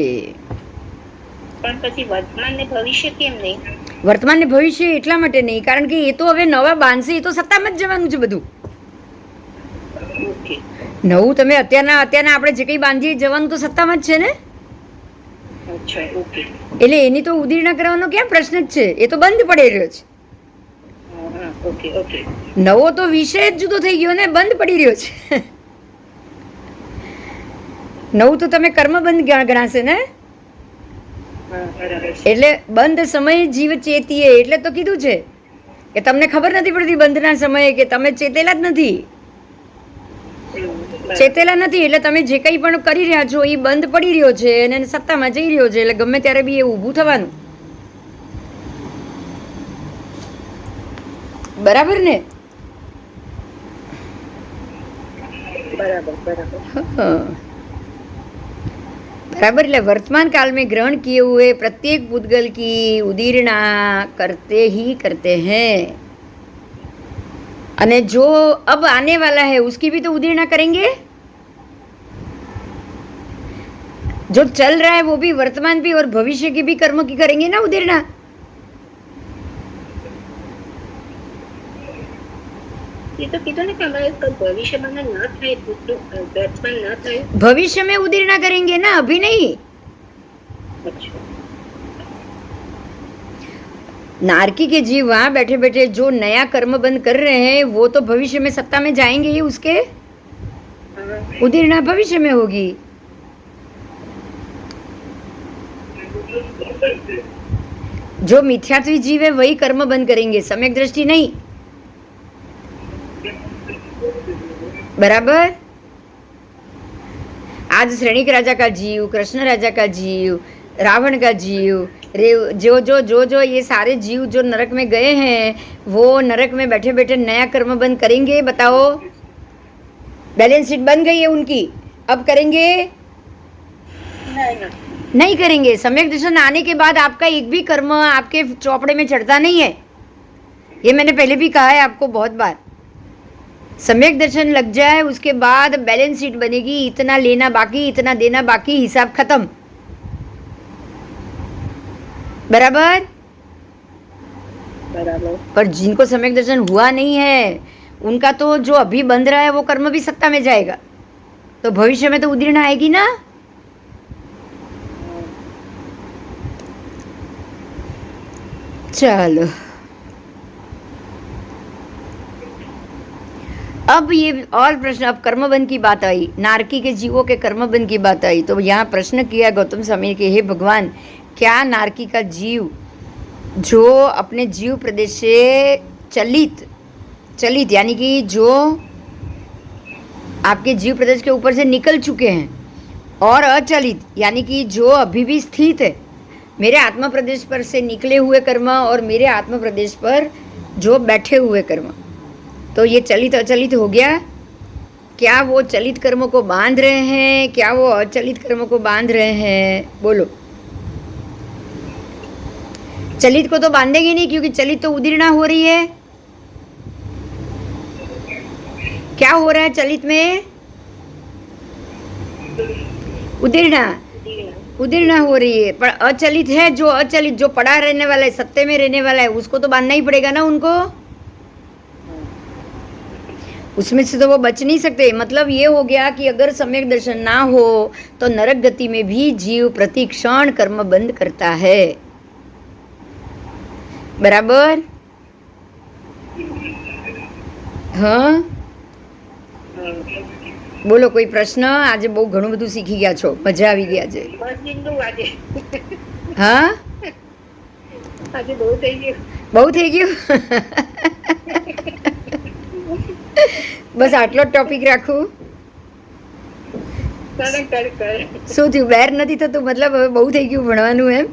પણ પછી વર્તમાન ને ભવિષ્ય કેમ નહીં? વર્તમાન ને ભવિષ્ય એટલા માટે નહીં કારણ કે એ તો હવે નવા બાંધશે, એ તો સત્તામાં જ જવાનું છે બધું. નવું તમે અત્યારના આપણે જે કંઈ બાંધીએ જવાનું તો સત્તામાં જ છે ને. એટલે એની તો ઉદીર્ણા કરવાનો ક્યાં પ્રશ્ન જ છે, એ તો બંધ પડી રહ્યો છે. નવો તો વિષય જ જુદો થઈ ગયો ને, બંધ પડી રહ્યો છે. નવું તો તમે કર્મબંધ ગણાશે ને. એટલે બંધ સમયે જીવ ચેતીએ, એટલે તો કીધું છે કે તમને ખબર નથી પડતી બંધના સમયે કે તમે ચેતેલા જ નથી, ચેતેલા નથી. એટલે તમે જે કંઈ પણ કરી રહ્યા છો એ બંધ પડી રહ્યો છે અને સત્તામાં જઈ રહ્યો છે, એટલે ગમે ત્યારે બી એ ઊભું થવાનું. બરાબર ને? बराबर बराबर। हाँ, बराबर। એટલે वर्तमान काल में ग्रहण किए हुए प्रत्येक पुद्गल की उदीर्णा करते ही करते हैं, અને जो अब आने वाला है उसकी भी तो उदीर्णा करेंगे। जो चल रहा है वो भी वर्तमान भी और भविष्य की भी कर्म की करेंगे ना उदीर्णा। ये तो कीधुं ने कि हमारे भविष्य में न थाय, वर्तमान न थाय, भविष्य में उदीर्णा करेंगे ना, अभी नहीं। अच्छा नारकी के जीव वहां बैठे बैठे जो नया कर्म बंद कर रहे हैं वो तो भविष्य में सत्ता में जाएंगे ही, उसके हाँ, उदीर्णा भविष्य में होगी। जो मिथ्यात्वी जीव है वही कर्म बंद करेंगे, सम्यक दृष्टि नहीं। बराबर। आज श्रेणिक राजा का जीव, कृष्ण राजा का जीव, रावण का जीव, जो जो जो जो ये सारे जीव जो नरक में गए हैं वो नरक में बैठे बैठे नया कर्म बंद करेंगे? बताओ। बैलेंस शीट बन गई है उनकी, अब करेंगे? नहीं नहीं करेंगे। सम्यक दर्शन आने के बाद आपका एक भी कर्म आपके चौपड़े में चढ़ता नहीं है। ये मैंने पहले भी कहा है आपको बहुत बार। सम्यक दर्शन लग जाए उसके बाद बैलेंस शीट बनेगी, इतना लेना बाकी, इतना देना बाकी, हिसाब खत्म। बराबर। बराबर। पर जिनको सम्यक दर्शन हुआ नहीं है उनका तो जो अभी बंध रहा है वो कर्म भी सत्ता में जाएगा, तो भविष्य में तो उदीर्णा आएगी ना। चलो, अब ये और प्रश्न। अब कर्मबंध की बात आई, नारकी के जीवों के कर्मबंध की बात आई, तो यहाँ प्रश्न किया गौतम स्वामी के, हे भगवान, क्या नारकी का जीव जो अपने जीव प्रदेश से चलित यानी कि जो आपके जीव प्रदेश के ऊपर से निकल चुके हैं, और अचलित यानी कि जो अभी भी स्थित है, मेरे आत्मा प्रदेश पर से निकले हुए कर्म और मेरे आत्मा प्रदेश पर जो बैठे हुए कर्म, तो ये चलित अचलित हो गया। क्या वो चलित कर्मों को बांध रहे हैं, क्या वो अचलित कर्मों को बांध रहे हैं? बोलो। चलित को तो बांधेंगे नहीं, क्योंकि चलित तो उदीर्णा हो रही है। क्या हो रहा है चलित में? उदीर्णा हो रही है। पर अचलित है, जो अचलित जो पड़ा रहने वाला है, सत्य में रहने वाला है, उसको तो बांधना ही पड़ेगा ना उनको। उसमें से तो वो बच नहीं सकते। मतलब ये हो गया कि अगर सम्यक दर्शन ना हो तो नरक गति में भी जीव प्रति क्षण कर्म बंद करता है। बराबर। हाँ, બોલો કોઈ પ્રશ્ન? આજે બહુ ઘણું બધું શીખી ગયા છો, મજા આવી ગઈ આજે. હા, બહુ થઈ ગયું. બસ આટલો જ ટોપિક રાખું. શું થયું, બેર નથી થતું? મતલબ હવે બહુ થઈ ગયું ભણવાનું એમ?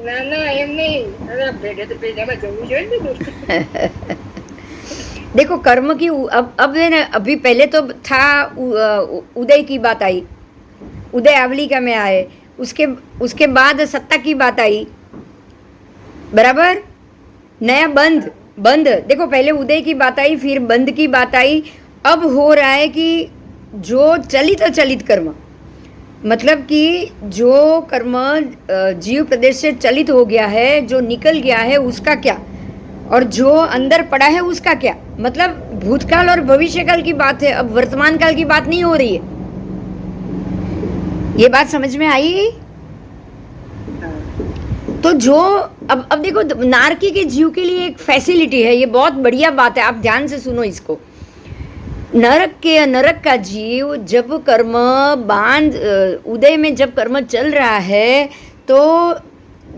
ના ના એમ નહીં, હવે ભેગે તો ભેગામાં જવું જોઈએ ને. देखो कर्म की अब है ना, अभी पहले तो था उदय की बात आई, उदय आवलिका में आए, उसके बाद सत्ता की बात आई। बराबर। नया बंद देखो, पहले उदय की बात आई, फिर बंद की बात आई। अब हो रहा है कि जो चलित अचलित कर्म, मतलब कि जो कर्म जीव प्रदेश से चलित हो गया है, जो निकल गया है, उसका क्या, और जो अंदर पड़ा है उसका क्या। मतलब भूतकाल और भविष्यकाल की बात है, अब वर्तमान काल की बात नहीं हो रही है। ये बात समझ में आई? तो जो अब देखो, नारकी के जीव के लिए एक फैसिलिटी है, ये बहुत बढ़िया बात है, आप ध्यान से सुनो इसको। नरक का जीव जब कर्म उदय में जब कर्म चल रहा है, तो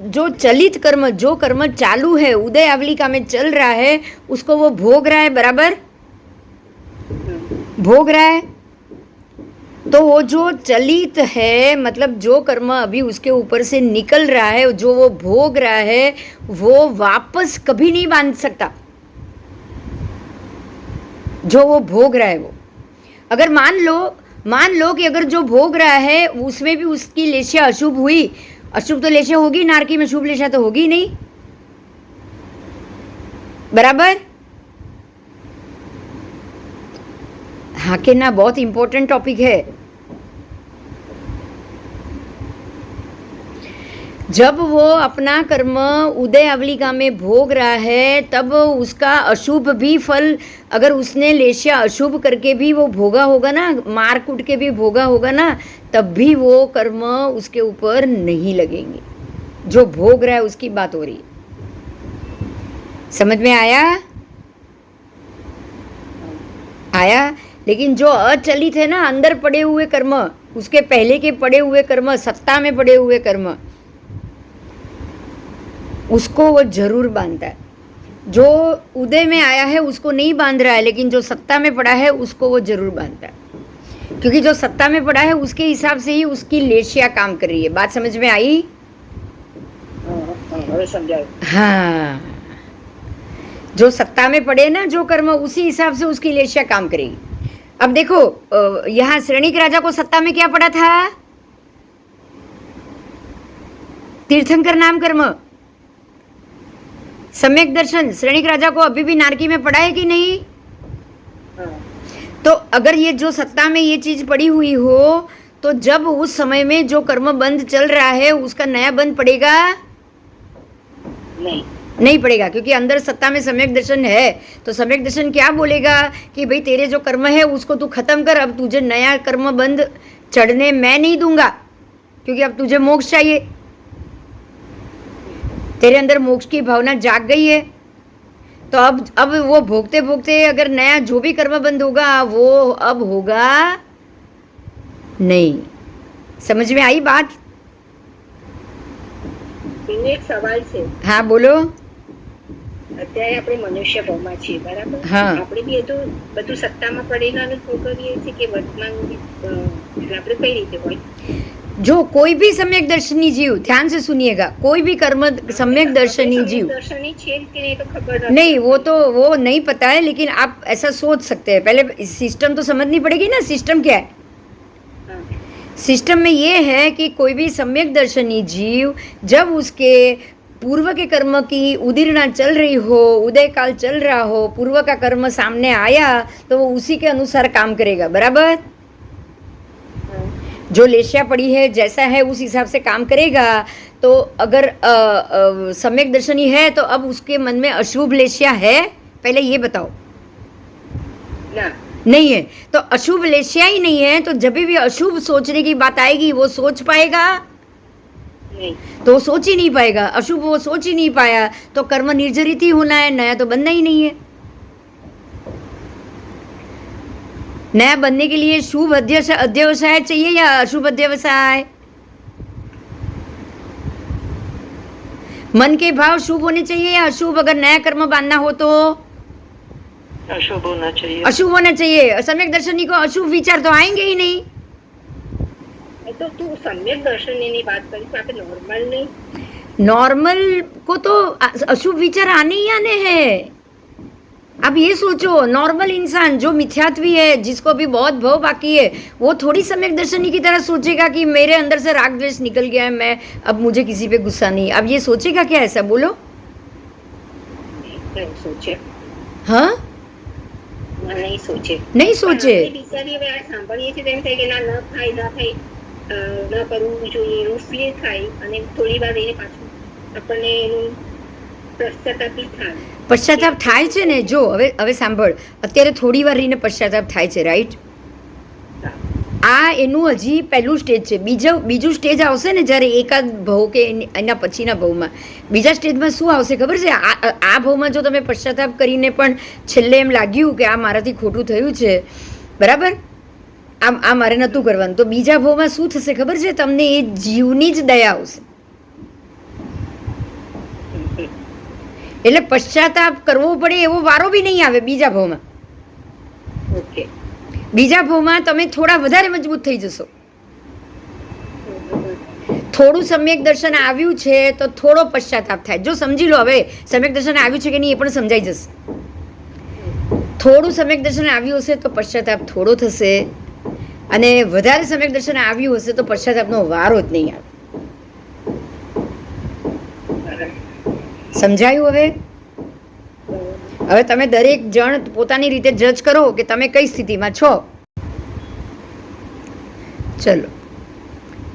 जो चलित कर्म, जो कर्म चालू है, उदय आवलिका में चल रहा है, उसको वो भोग रहा है। बराबर, भोग रहा है। तो वो जो चलित है, मतलब जो कर्म अभी उसके ऊपर से निकल रहा है, जो वो भोग रहा है, वो वापस कभी नहीं बांध सकता। जो वो भोग रहा है वो, अगर मान लो कि अगर जो भोग रहा है उसमें भी उसकी लेशा अशुभ हुई, अशुभ तो लेशा होगी नारकी में, शुभ लेशा तो होगी नहीं, बराबर? हाँ के ना, बहुत इंपॉर्टेंट टॉपिक है। जब वो अपना कर्म उदय अवलिका में भोग रहा है तब उसका अशुभ भी फल, अगर उसने लेशा अशुभ करके भी वो भोगा होगा ना, मार कूट के भी भोगा होगा ना, तब भी वो कर्म उसके ऊपर नहीं लगेंगे। जो भोग रहा है उसकी बात हो रही है, समझ में आया? लेकिन जो अचलित है ना, अंदर पड़े हुए कर्म, उसके पहले के पड़े हुए कर्म, सत्ता में पड़े हुए कर्म, उसको वो जरूर बांधता है। जो उदय में आया है उसको नहीं बांध रहा है, लेकिन जो सत्ता में पड़ा है उसको वो जरूर बांधता है, क्योंकि जो सत्ता में पड़ा है उसके हिसाब से ही उसकी लेशिया काम कर रही है। बात समझ में आई? हाँ, जो सत्ता में पड़े ना जो कर्म, उसी हिसाब से उसकी लेशिया काम करेगी। अब देखो, यहाँ श्रेणिक राजा को सत्ता में क्या पड़ा था? तीर्थंकर नाम कर्म, सम्यक दर्शन। श्रेणिक राजा को अभी भी नारकी में पड़ा है कि नहीं? तो अगर ये जो सत्ता में ये चीज पड़ी हुई हो, तो जब उस समय में जो कर्म बंद चल रहा है उसका नया बंद पड़ेगा? नहीं पड़ेगा, क्योंकि अंदर सत्ता में सम्यक दर्शन है। तो सम्यक दर्शन क्या बोलेगा कि भाई तेरे जो कर्म है उसको तू खत्म कर, अब तुझे नया कर्म बंद चढ़ने मैं नहीं दूंगा, क्योंकि अब तुझे मोक्ष चाहिए, तेरे अंदर मोक्ष की भावना जाग गई है। तो अब वो भोगते भोगते अगर नया जो भी कर्म बंद होगा वो अब होगा नहीं। समझ में आई बात? એક સવાલ છે। હા બોલો। અત્યારે આપણે મનુષ્ય ભાવમાં છીએ, બરાબર? હા, આપણે બી તો બધું સત્તામાં પડેલા ભોગવીએ છીએ કે વર્તમાન આપણે કઈ રીતે હોય? जो कोई भी सम्यक दर्शनी जीव, ध्यान से सुनिएगा, कोई भी कर्म सम्यक दर्शनी जीव दर्शनी છે કે નહીં તો ખબર नहीं, वो नहीं पता है, लेकिन आप ऐसा सोच सकते हैं। पहले सिस्टम तो समझनी पड़ेगी ना, सिस्टम क्या है। सिस्टम में ये है कि कोई भी सम्यक दर्शनी जीव जब उसके पूर्व के कर्म की उदीर्णा चल रही हो, उदय काल चल रहा हो, पूर्व का कर्म सामने आया तो वो उसी के अनुसार काम करेगा, बराबर? जो लेशिया पड़ी है जैसा है उस हिसाब से काम करेगा। तो अगर सम्यक दर्शनी है तो अब उसके मन में अशुभ लेशिया है, पहले ये बताओ। ना, नहीं है, तो अशुभ लेशिया ही नहीं है, तो जब भी अशुभ सोचने की बात आएगी वो सोच पाएगा? नहीं। तो वो सोच ही नहीं पाएगा। अशुभ वो सोच ही नहीं पाया तो कर्म निर्जरित ही होना है, नया तो बनना ही नहीं है। नया बनने के लिए शुभ अध्यवसाय चाहिए या अशुभ अध्यवसाय? मन के भाव शुभ होने चाहिए या अशुभ? अगर नया कर्म बांधना हो तो अशुभ होना चाहिए। अशुभ होना चाहिए। सम्यक दर्शनी को अशुभ विचार तो आएंगे ही नहीं। तो तू सम्यक दर्शनी बात करी तो આપણે नॉर्मल नहीं, नॉर्मल को तो अशुभ विचार आने ही आने हैं। अब ये सोचो, नॉर्मल इंसान जो मिथ्यात्वी है, जिसको भी बहुत भव बाकी है, वो थोड़ी सम्यक दर्शनी की तरह सोचेगा कि मेरे अंदर से राग द्वेष निकल गया है, मैं अब मुझे किसी पे गुस्सा नहीं। अब ये सोचेगा क्या ऐसा? बोलो। नहीं सोचे। हाँ, नहीं सोचे। नहीं सोचे। બિચારી હવે આ સાંભળીએ છીએ તેમ થાય કે ના ન થાય ન કરવું જોઈએ એવું ફીલ થાય, અને થોડી વાર એને પાછું આપણને એનું પશ્ચાતાપ થાય। પશ્ચાતાપ થાય છે ને। જો હવે સાંભળ, અત્યારે થોડી વાર રહીને પશ્ચાતાપ થાય છે, રાઈટ? આ એનું હજી પહેલું સ્ટેજ છે। બીજું સ્ટેજ આવશે ને જ્યારે એકાદ ભવ કે એના પછીના ભવમાં, બીજા સ્ટેજમાં શું આવશે ખબર છે? આ ભવમાં જો તમે પશ્ચાતાપ કરીને પણ છેલ્લે એમ લાગ્યું કે આ મારાથી ખોટું થયું છે, બરાબર, આ મારે નહોતું કરવાનું, તો બીજા ભવમાં શું થશે ખબર છે તમને? એ જીવની જ દયા આવશે। એટલે પશ્ચાતાપ કરવો પડે એવો વારો બી નહીં આવે બીજા ભવમાં। ઓકે, બીજા ભવમાં તમે થોડા વધારે મજબૂત થઈ જશો। થોડું સમ્યક દર્શન આવ્યું છે તો થોડો પશ્ચાતાપ થાય। જો સમજી લો, હવે સમ્યક દર્શન આવ્યું છે કે નહીં એ પણ સમજાઈ જશે। થોડું સમ્યક દર્શન આવ્યું હશે તો પશ્ચાતાપ થોડો થશે, અને વધારે સમ્યક દર્શન આવ્યું હશે તો પશ્ચાતાપનો વારો જ નહીં આવે. સમજાયું? હવે તમે દરેક જણ પોતાની રીતે જજ કરો કે તમે કઈ સ્થિતિમાં છો. चलो,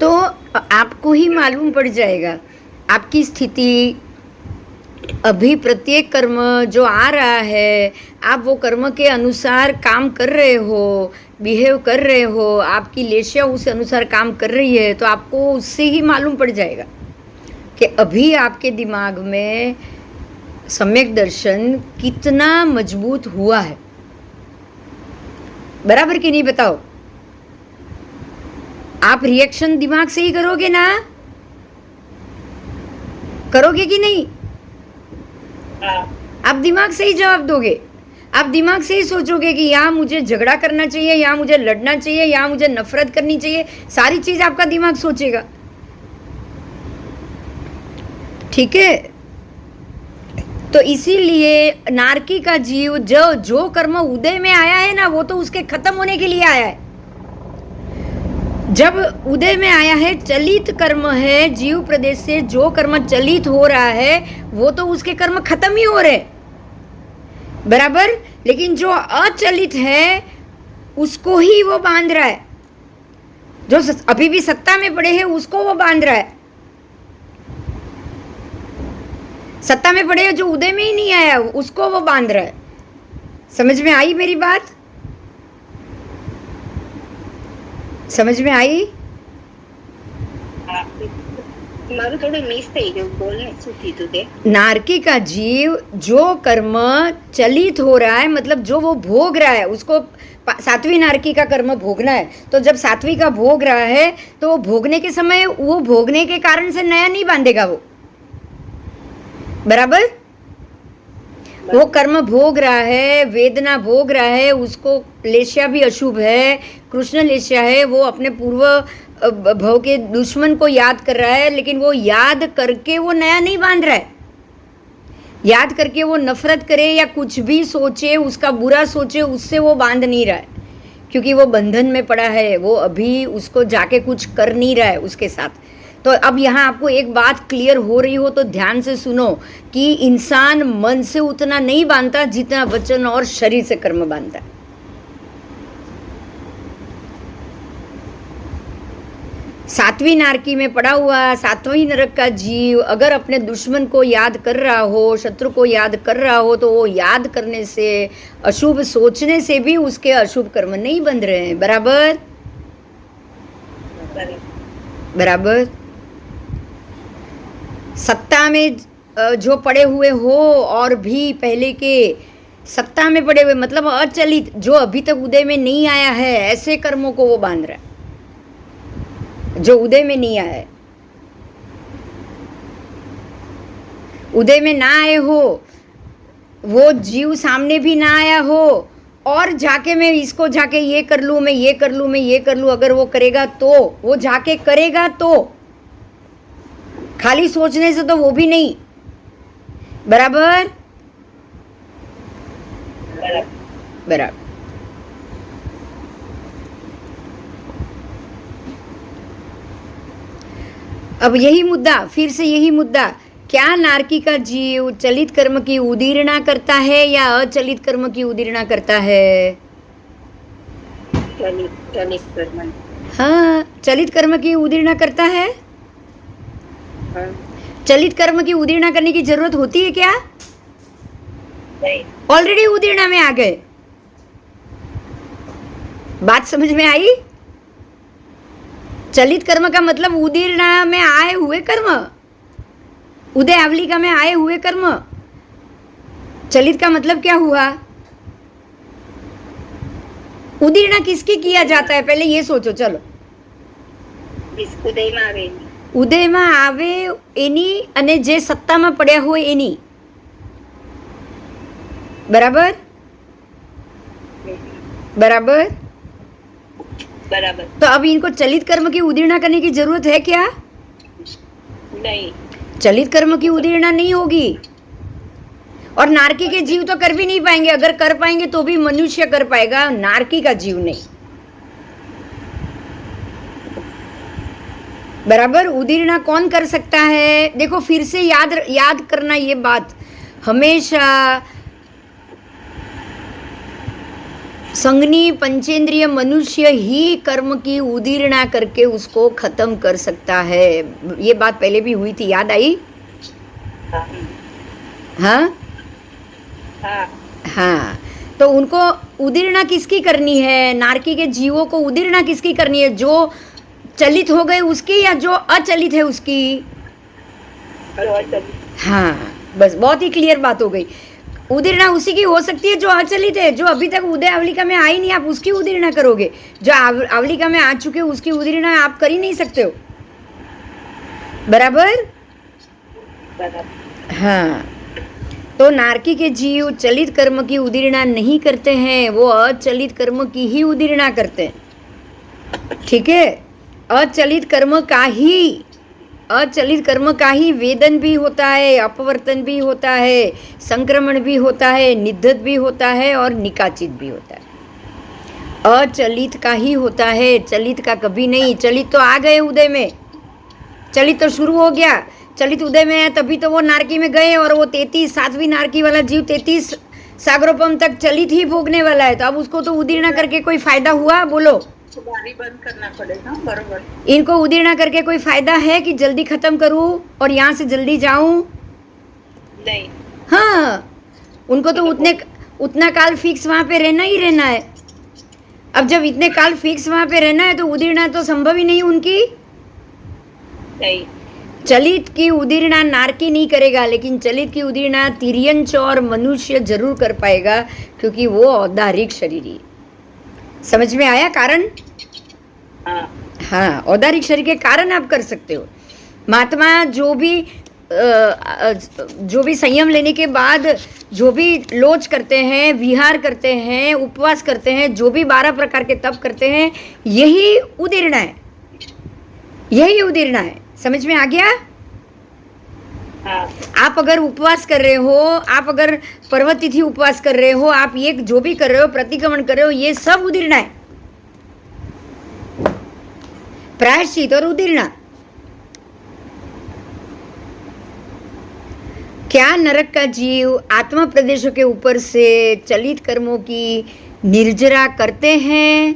तो आपको ही मालूम पड़ जाएगा आपकी स्थिति. अभी प्रत्येक कर्म जो आ रहा है, आप वो कर्म के अनुसार काम कर रहे हो, बिहेव कर रहे हो, आपकी लेशिया उस अनुसार काम कर रही है, तो आपको उससे ही मालूम पड़ जाएगा कि अभी आपके दिमाग में सम्यक दर्शन कितना मजबूत हुआ है. बराबर कि नहीं? बताओ. आप रिएक्शन दिमाग से ही करोगे ना? करोगे कि नहीं? आप दिमाग से ही जवाब दोगे. आप दिमाग से ही सोचोगे कि यहाँ मुझे झगड़ा करना चाहिए, यहाँ मुझे लड़ना चाहिए, यहाँ मुझे नफरत करनी चाहिए. सारी चीज आपका दिमाग सोचेगा. ठीक है? तो इसीलिए नारकी का जीव जो कर्म उदय में आया है ना, वो तो उसके खत्म होने के लिए आया है. जब उदय में आया है, चलित कर्म है, जीव प्रदेश से जो कर्म चलित हो रहा है वो तो उसके कर्म खत्म ही हो रहे, बराबर. लेकिन जो अचलित है उसको ही वो बांध रहा है. जो अभी भी सत्ता में पड़े हैं उसको वो बांध रहा है. सत्ता में पड़े जो उदय में ही नहीं आया उसको वो बांध रहा है. समझ में आई मेरी बात? समझ में आई? મારું થોડું મિસ થઈ ગયું. બોલ ને શું કીધું તે? नारकी का जीव जो कर्म चलित हो रहा है, मतलब जो वो भोग रहा है, उसको सात्वी नारकी का कर्म भोगना है. तो जब सात्वी का भोग रहा है तो वो भोगने के समय वो भोगने के कारण से नया नहीं बांधेगा वो. बराबर? वो कर्म भोग रहा है, वेदना भोग रहा है, उसको लेशिया भी अशुभ है, कृष्ण लेशिया है, वो अपने पूर्व भव के दुश्मन को याद कर रहा है, लेकिन वो याद करके वो नया नहीं बांध रहा है. याद करके वो नफरत करे या कुछ भी सोचे, उसका बुरा सोचे, उससे वो बांध नहीं रहा है, क्योंकि वो बंधन में पड़ा है. वो अभी उसको जाके कुछ कर नहीं रहा है उसके साथ. तो अब यहाँ आपको एक बात क्लियर हो रही हो तो ध्यान से सुनो कि इंसान मन से उतना नहीं बांधता जितना वचन और शरीर से कर्म बांधता है. सातवीं नारकी में पड़ा हुआ सातवीं नरक का जीव अगर अपने दुश्मन को याद कर रहा हो, शत्रु को याद कर रहा हो, तो वो याद करने से, अशुभ सोचने से भी उसके अशुभ कर्म नहीं बंध रहे हैं. बराबर? बराबर. सत्ता में जो पड़े हुए हो और भी पहले के सत्ता में पड़े हुए, मतलब अचलित, जो अभी तक उदय में नहीं आया है, ऐसे कर्मों को वो बांध रहा है जो उदय में नहीं आया है. उदय में ना आए हो, वो जीव सामने भी ना आया हो, और जाके मैं इसको जाके ये कर लूँ, मैं ये कर लूँ, मैं ये कर लूँ, अगर वो करेगा तो, वो जाके करेगा तो, खाली सोचने से तो वो भी नहीं. बराबर? बराबर. अब यही मुद्दा, फिर से यही मुद्दा, क्या नारकी का जीव चलित कर्म की उदीर्णा करता है या अचलित कर्म की उदीर्णा करता है? ચલિત કર્મ. हाँ, चलित कर्म की उदीर्णा करता है. चलित कर्म की उदीर्णा करने की जरूरत होती है क्या? ऑलरेडी उदीर्णा में आ गए. बात समझ में आई? चलित कर्म का मतलब उदीर्णा में आए हुए कर्म, उदय आवलिका में आए हुए कर्म. चलित का मतलब क्या हुआ? उदीर्णा किसकी किया जाता है पहले ये सोचो. चलो, ઉદયમાં આવે ઉદયમાં આવે એની અને જે સત્તામાં પડ્યા હોય એની. બરાબર? बराबर. बराबर. तो अब इनको चलित कर्म की उदीर्णा करने की जरूरत है क्या? नहीं. चलित कर्म की उदीर्णा नहीं होगी. और नारकी के जीव तो कर भी नहीं पाएंगे, अगर कर पाएंगे तो भी मनुष्य कर पाएगा, नारकी का जीव नहीं। बराबर। उदीर्णा कौन कर सकता है? देखो फिर से याद करना ये बात, हमेशा संगनी पंचेंद्रिय मनुष्य ही कर्म की उदीर्णा करके उसको खत्म कर सकता है। ये बात पहले भी हुई थी, याद आई? हाँ हाँ। तो उनको उदीर्णा किसकी करनी है? नारकी के जीवों को उदीर्णा किसकी करनी है? जो चलित हो गए उसकी या जो अचलित है उसकी? हाँ, बस बहुत ही क्लियर बात हो गई। उदीर्णा उसी की हो सकती है जो अचलित है, जो अभी तक उदय आवलिका में आई नहीं, आप उसकी उदीर्णा करोगे। जो आवलिका में आ चुके उसकी उदीर्णा आप कर ही नहीं सकते हो। बराबर। हाँ, तो नारकी के जीव चलित कर्म की उदीर्णा नहीं करते हैं, वो अचलित कर्म की ही उदीर्णा करते हैं। ठीक है, अचलित कर्म का ही वेदन भी होता है, अपवर्तन भी होता है, संक्रमण भी होता है, निधत भी होता है और निकाचित भी होता है। अचलित का ही होता है, चलित का कभी नहीं। चलित तो आ गए उदय में, चलित तो शुरू हो गया, चलित उदय में है तभी तो वो नारकी में गए, और वो 33 सातवीं नारकी वाला जीव 33 सागरोपम तक चलित ही भोगने वाला है। तो अब उसको तो उदीर्णा करके कोई फायदा हुआ? बोलो। गाड़ी बंद करना पड़ेगा। बरोबर। इनको उदीर्णा करके कोई फायदा है कि जल्दी खत्म करूं और यहाँ से जल्दी जाऊं? नहीं। हाँ, उनको तो उतना काल फिक्स वहाँ पे रहना ही रहना है। अब जब इतने काल फिक्स वहाँ पे रहना है तो उदीर्णा तो संभव ही नहीं उनकी। नहीं। चलित की उदीर्णा नारकी नहीं करेगा, लेकिन चलित की उदीर्णा तिर्यंच और मनुष्य जरूर कर पाएगा, क्योंकि वो औदारिक शरीर। समझ में आया कारण? हाँ, औदारिक शरीर के कारण आप कर सकते हो। महात्मा जो भी संयम लेने के बाद जो भी लोच करते हैं, विहार करते हैं, उपवास करते हैं, जो भी 12 प्रकार के तप करते हैं, यही उदीर्णा है, यही उदीर्णा है। समझ में आ गया? आप अगर उपवास कर रहे हो, आप अगर पर्वत तिथि उपवास कर रहे हो, आप ये जो भी कर रहे हो, प्रतिक्रमण कर रहे हो, ये सब उदीर्णा है। प्रायश्चित और उदीर्णा। क्या नरक का जीव आत्मा प्रदेशों के ऊपर से चलित कर्मों की निर्जरा करते हैं?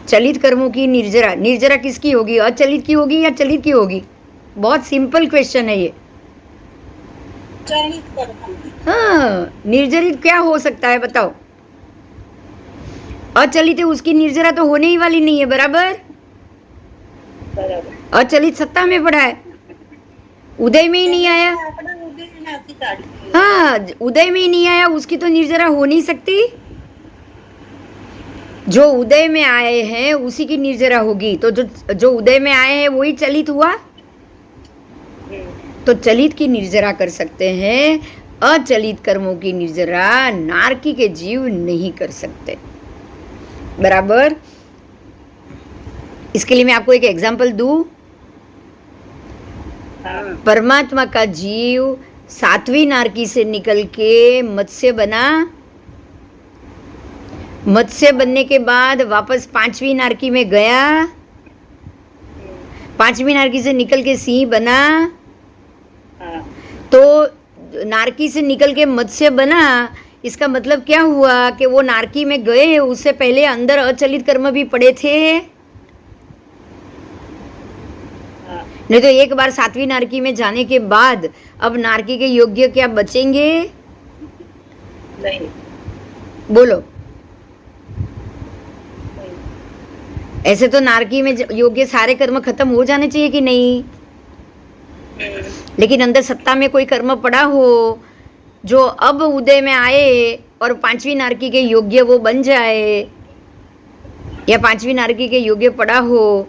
चलित कर्मों की निर्जरा किसकी होगी? अचलित की होगी या चलित की होगी? बहुत सिंपल क्वेश्चन है ये। चलित कर्म। हाँ, निर्जरित क्या हो सकता है बताओ? अचलित है, उसकी निर्जरा तो होने ही वाली नहीं है। बराबर। अचलित सत्ता में पड़ा है, उदय में ही नहीं आया। हाँ, उदय में ही नहीं आया, उसकी तो निर्जरा हो नहीं सकती। जो उदय में आए हैं उसी की निर्जरा होगी। तो जो उदय में आए हैं वही चलित हुआ, तो चलित की निर्जरा कर सकते हैं, अचलित कर्मों की निर्जरा नारकी के जीव नहीं कर सकते। बराबर। इसके लिए मैं आपको एक एग्जांपल दूं। परमात्मा का जीव 7वीं नारकी से निकल के मत्स्य बना, मत्स्य बनने के बाद वापस 5वीं नारकी में गया, 5वीं नारकी से निकल के सिंह बना। तो नारकी से निकल के मत्स्य बना, इसका मतलब क्या हुआ कि वो नारकी में गए, उससे पहले अंदर अचलित कर्म भी पड़े थे। नहीं तो एक बार 7वीं नारकी में जाने के बाद अब नारकी के योग्य क्या बचेंगे? नहीं। बोलो। ऐसे तो नारकी में योग्य सारे कर्म खत्म हो जाने चाहिए कि नहीं? लेकिन अंदर सत्ता में कोई कर्म पड़ा हो जो अब उदय में आए और 5वीं नारकी के योग्य वो बन जाए, या 5वीं नारकी के योग्य पड़ा हो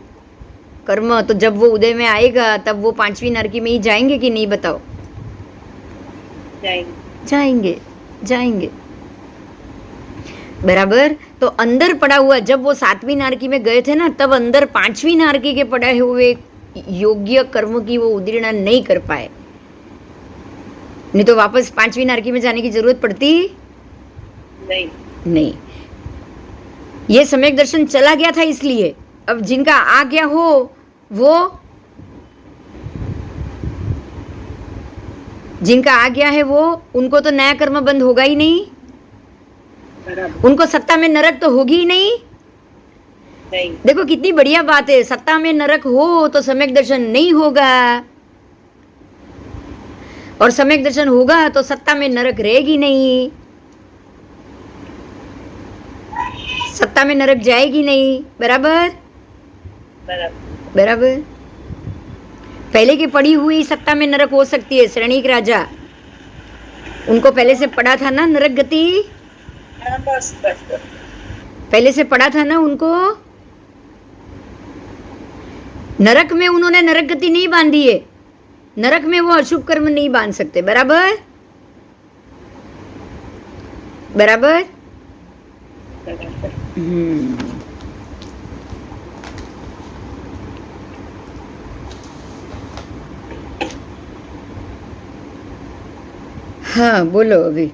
कर्म, तो जब वो उदय में आएगा तब वो 5वीं नारकी में ही जाएंगे कि नहीं? बताओ। जाएंगे। बराबर। तो अंदर पड़ा हुआ, जब वो 7वीं नारकी में गए थे ना, तब अंदर 5वीं नारकी के पड़े हुए योग्य कर्म की वो उदीर्णा नहीं कर पाए, नहीं तो वापस 5वीं नारकी में जाने की जरूरत पड़ती नहीं। ये सम्यक दर्शन चला गया था इसलिए। अब जिनका आ गया हो वो, जिनका आ गया है वो, उनको तो नया कर्म बंध होगा ही नहीं, उनको सत्ता में नरक तो होगी ही नहीं। देखो कितनी बढ़िया बात है, सत्ता में नरक हो तो सम्यक दर्शन नहीं होगा, और सम्यक दर्शन होगा तो सत्ता में नरक रहेगी नहीं, सत्ता में नरक जाएगी नहीं। बराबर बराबर। पहले की पड़ी हुई सत्ता में नरक हो सकती है। श्रेणिक राजा, उनको पहले से पड़ा था ना नरक गति, पहले से पड़ा था ना उनको। नरक में उन्होंने नरक गति नहीं बांधी है, नरक में वो अशुभ कर्म नहीं बांध सकते। बराबर बराबर। हाँ बोलो अभी।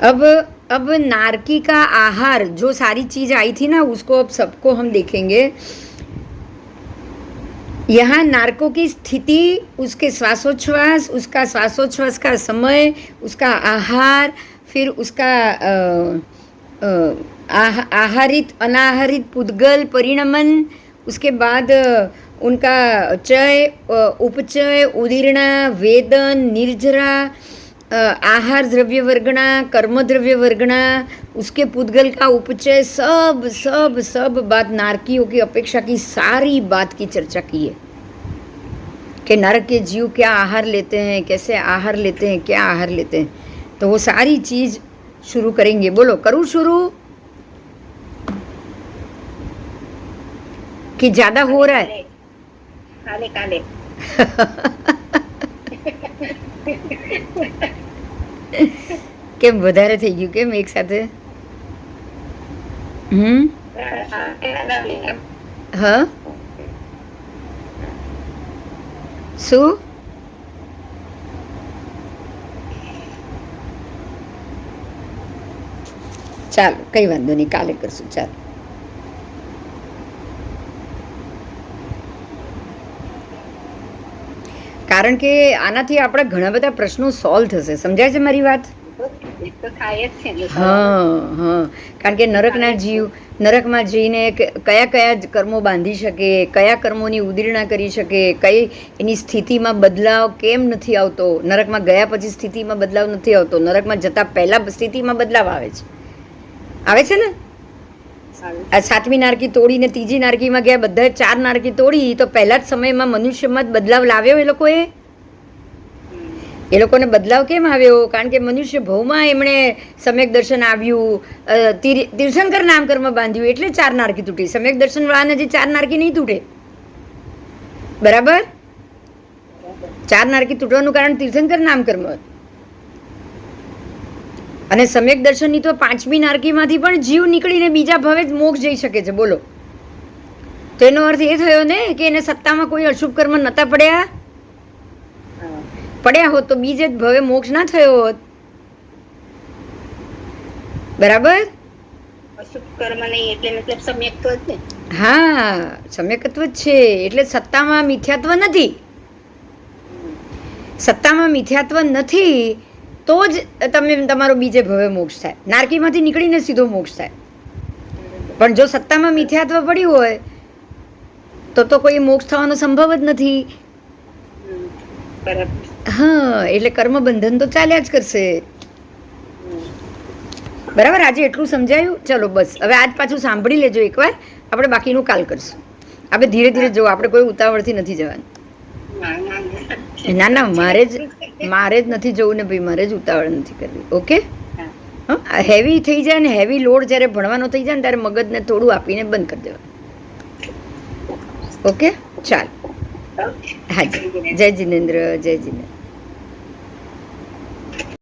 अब नारकी का आहार, जो सारी चीज आई थी ना, उसको अब सबको हम देखेंगे। यहाँ नारकों की स्थिति, उसके श्वासोच्छ्वास, उसका श्वासोच्छ्वास का समय, उसका आहार, फिर उसका आहारित अनाहारित पुद्गल परिणमन, उसके बाद उनका चय, उपचय, उदीर्णा, वेदन, निर्जरा, आहार द्रव्य वर्गणा, कर्म द्रव्य वर्गणा, उसके पुद्गल का उपचय, सब सब सब बात नारकियों की अपेक्षा की सारी बात की चर्चा की है कि नरक के जीव क्या आहार लेते हैं, कैसे आहार लेते हैं, क्या आहार लेते हैं। तो वो सारी चीज शुरू करेंगे। बोलो, करूँ शुरू कि ज्यादा हो रहा है? काले काले કેમ વધારે થઈ ગયું કેમ એક સાથે? હા શું? ચાલો કઈ વાંધો નહીં, કાલે કરશું. ચાલો. કારણ કે આનાથી આપણે ઘણા બધા પ્રશ્નો સોલ્વ થશે. સમજાય છે મારી વાત? હા હા. કારણ કે નરકના જીવ નરકમાં જઈને કયા કયા કર્મો બાંધી શકે, કયા કર્મોની ઉદીર્ણા કરી શકે, કઈ એની સ્થિતિમાં બદલાવ કેમ નથી આવતો, નરકમાં ગયા પછી સ્થિતિમાં બદલાવ નથી આવતો, નરકમાં જતા પહેલા સ્થિતિમાં બદલાવ આવે છે. આવે છે ને? આ 7મી નારકી તોડીને 3જી નારકીમાં ગયા, બધા 4 નારકી તોડી તો પહેલા જ સમયમાં મનુષ્યમાં જ બદલાવ લાવ્યો એ લોકોને બદલાવ કેમ આવ્યો? કારણ કે મનુષ્ય ભવમાં એમણે સમ્યક દર્શન આવ્યું, તીર્થંકર નામ કર્મ બાંધ્યું, એટલે 4 નારકી તૂટી. સમ્યક દર્શન વાળાને જે 4 નારકી નહીં તૂટે. બરાબર? 4 નારકી તૂટવાનું કારણ તીર્થંકર નામ કર્મ. અને સમ્યક દર્શનની તો 5મી નારકીમાંથી પણ જીવ નીકળીને બીજા ભવે જ મોક્ષ જઈ શકે છે. બોલો, તો એનો અર્થ એ થયો ને કે એને સત્તામાં કોઈ અશુભ કર્મ નતા પડ્યા હોત તો બીજે જ ભવે મોક્ષ ના થયો હોત. બરાબર? અશુભ કર્મ નહીં એટલે મતલબ સમ્યક્ત્વ જ ને. હા, સમ્યકત્વ જ છે. એટલે સત્તામાં મિથ્યાત્વ નથી. સત્તામાં મિથ્યાત્વ નથી તો જ તમે તમારો બીજે ભવે મોક્ષ થાય. નારકીમાંથી નીકળીને સીધો મોક્ષ થાય. પણ જો સત્તામાં મિથ્યાત્વ પડ્યું હોય તો કોઈ મોક્ષ થવાનો સંભવ જ નથી. હા, એટલે કર્મ બંધન તો ચાલ્યા જ કરશે. બરાબર? આજે એટલું સમજાયું? ચલો બસ, હવે આજ પાછું સાંભળી લેજો એકવાર, આપણે બાકીનું કાલ કરશું. આપણે ધીરે ધીરે જવું, આપણે કોઈ ઉતાવળથી નથી જવાનું. ના ના, મારે જ નથી જવું ને ભાઈ, મારે જ ઉતાવળ નથી કરવી. ઓકે? હા, હેવી થઈ જાય ને, હેવી લોડ જ્યારે ભણવાનો થઈ જાય ને ત્યારે મગજને થોડું આપીને બંધ કરી દેવાનું. ઓકે? ચાલ. હા, જય જિનેન્દ્ર, જય જિનેન્દ્ર.